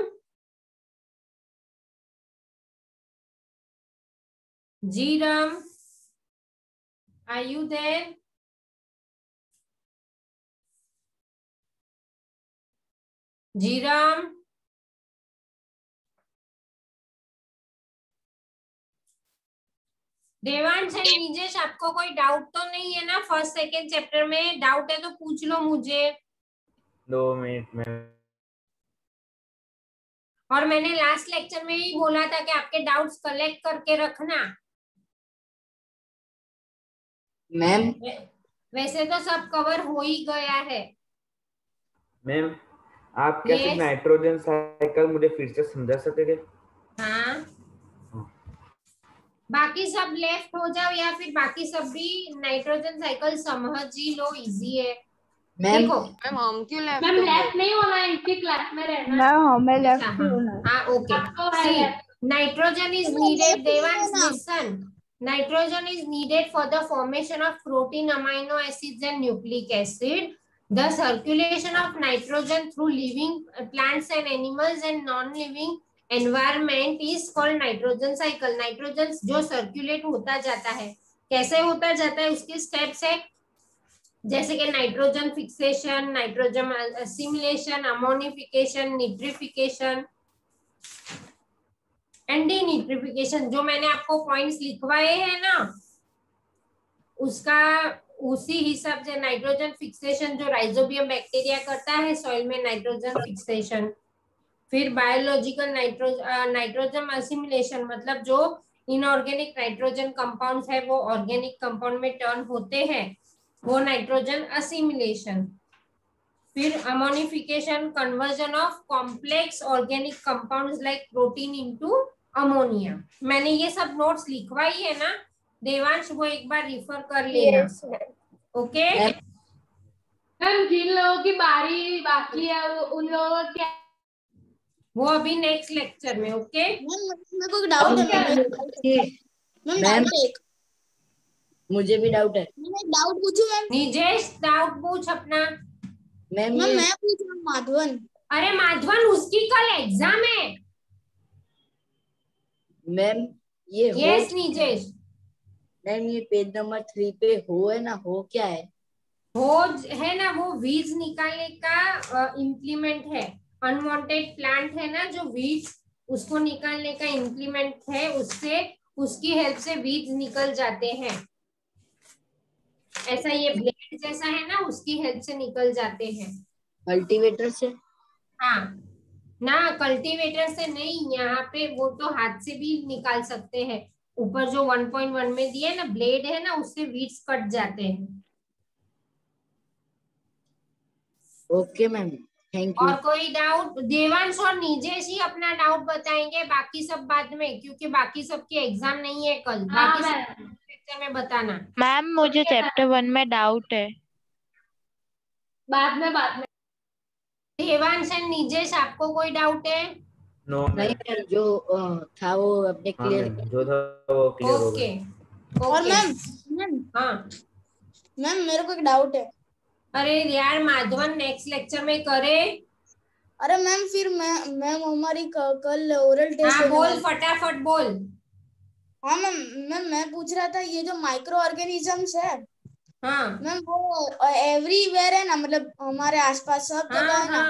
Speaker 2: Jeeram are you there? Jeeram Devansh and Nijesh, आपको कोई डाउट तो नहीं है ना फर्स्ट सेकंड चैप्टर में? डाउट है तो पूछ लो मुझे।
Speaker 5: 2 मिनट में।
Speaker 2: और मैंने लास्ट लेक्चर में ही बोला था कि आपके डाउट्स कलेक्ट करके रखना।
Speaker 3: मैम
Speaker 2: वैसे तो सब कवर हो ही गया है।
Speaker 5: मैम आप क्या सिर्फ नाइट्रोजन साइकिल मुझे फिर से समझा सकेंगे?
Speaker 2: हाँ, बाकी सब लेफ्ट हो जाओ या फिर बाकी सब भी नाइट्रोजन साइकिल समझ ही लो, इजी है। देखो
Speaker 9: मैम हम क्यों लेफ्ट?
Speaker 11: मैम लेफ्ट नहीं होना है, इसी क्लास में रहना।
Speaker 6: मैं लेफ्ट ही हूं ना।
Speaker 2: हाँ okay. See nitrogen is needed, Devansh listen, nitrogen is needed for the formation of protein, amino acids and nucleic acid. The circulation of nitrogen through living plants and animals and non-living environment is called nitrogen cycle. Nitrogen जो circulate होता जाता है, कैसे होता जाता है उसके steps है, जैसे कि nitrogen fixation, nitrogen assimilation, ammonification, nitrification and denitrification. जो मैंने आपको पॉइंट्स लिखवाए हैं ना, उसका उसी हिसाब से नाइट्रोजन फिक्सेशन जो राइजोबियम बैक्टीरिया करता है सॉइल में, नाइट्रोजन फिक्सेशन। फिर बायोलॉजिकल नाइट्रोजन असिमिलेशन, मतलब जो इनऑर्गेनिक नाइट्रोजन कंपाउंड्स है वो ऑर्गेनिक कंपाउंड में टर्न होते हैं, वो नाइट्रोजन असिमिलेशन। फिर ammonification, conversion of complex organic compounds like protein into ammonia. मैंने ये सब नोट्स लिखवाई है ना देवांश, वो एक बार रिफर कर लेना। ओके
Speaker 11: मैम जिन लोगों की बारी बाकी है उन लोगों क्या,
Speaker 2: वो अभी नेक्स्ट लेक्चर में। ओके
Speaker 8: मेरे को डाउट है मैम,
Speaker 3: मुझे भी डाउट है।
Speaker 8: मैं डाउट पूछूं मैम?
Speaker 2: निजेश डाउट पूछ अपना।
Speaker 8: मैं पूछ रहा हूँ माधवन।
Speaker 2: अरे माधवन उसकी कल एग्जाम है
Speaker 3: मैम। ये
Speaker 2: यस निजेश।
Speaker 3: मैम ये पेज नंबर 3 पे हो है ना, हो क्या है?
Speaker 2: हो है ना, वो वीज निकालने का इम्प्लीमेंट है। अनवांटेड प्लांट है ना जो वीज, उसको निकालने का इम्प्लीमेंट है, उससे उसकी हेल्प से वीज निकल जाते हैं। ऐसा ये ब्लेड जैसा है ना, उसकी हेल्प से निकल जाते हैं।
Speaker 3: कल्टीवेटर से?
Speaker 2: हाँ ना, कल्टीवेटर से नहीं, यहाँ पे वो तो हाथ से भी निकाल सकते हैं। ऊपर जो 1.1 में दिया है ना ब्लेड है ना, उससे वीड्स कट जाते हैं।
Speaker 3: Okay ma'am, thank you.
Speaker 2: और कोई डाउट? देवांश और निजेश ही अपना डाउट बताएंगे, बाकी सब बाद में, क्योंकि बाकी सबकी एग्जाम नहीं है कल। बाकी सब लेक्चर में बताना।
Speaker 15: मैम मुझे चैप्टर 1 में डाउट है।
Speaker 11: बाद में
Speaker 2: देवांश एंड निजेश, आपको कोई डाउट है?
Speaker 5: नो
Speaker 3: नहीं मैम, जो था वो अपने क्लियर,
Speaker 5: जो था वो क्लियर हो गया।
Speaker 8: और मैम
Speaker 2: हाँ
Speaker 8: मैम मेरे को एक डाउट है।
Speaker 2: अरे यार माधवन नेक्स्ट लेक्चर में करे।
Speaker 8: अरे मैम फिर मैम हमारी कल ओरल टेस्ट।
Speaker 2: हाँ बोल, फटाफट बोल।
Speaker 8: हाँ मैम मैं पूछ रहा था, ये जो माइक्रो ऑर्गेनिजम्स है
Speaker 2: हाँ
Speaker 8: मैम, वो एवरीवेयर है ना, मतलब हमारे आसपास सब जगह है ना?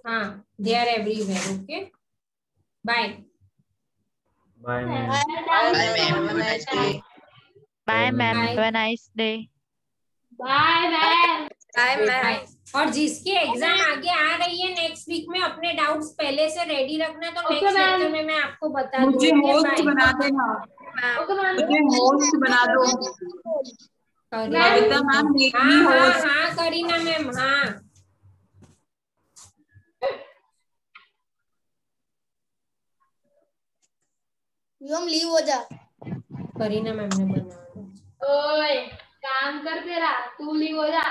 Speaker 2: हाँ they are everywhere. Okay bye
Speaker 5: bye ma'am.
Speaker 15: Bye ma'am, have a nice day.
Speaker 11: Bye ma'am.
Speaker 14: Bye ma'am.
Speaker 2: और जिसकी एग्जाम आगे आ रही है नेक्स्ट वीक में, अपने डाउट्स पहले से रेडी रखना, तो नेक्स्ट लेक्चर में मैं आपको बता दूंगी।
Speaker 16: मुझे होस्ट बना देना, मुझे होस्ट बना दो। कविता मैम मेक मी होस्ट।
Speaker 2: हाँ करीना मैम। हाँ
Speaker 8: हम लीव हो जा।
Speaker 2: करीना मैम ने बना।
Speaker 11: ओए काम कर तेरा, तू लीव हो जा।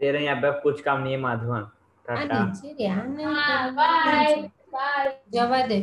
Speaker 5: तेरे यहाँ पे कुछ काम नहीं है माधवन। टाटा।
Speaker 2: Bye bye. जवा दे।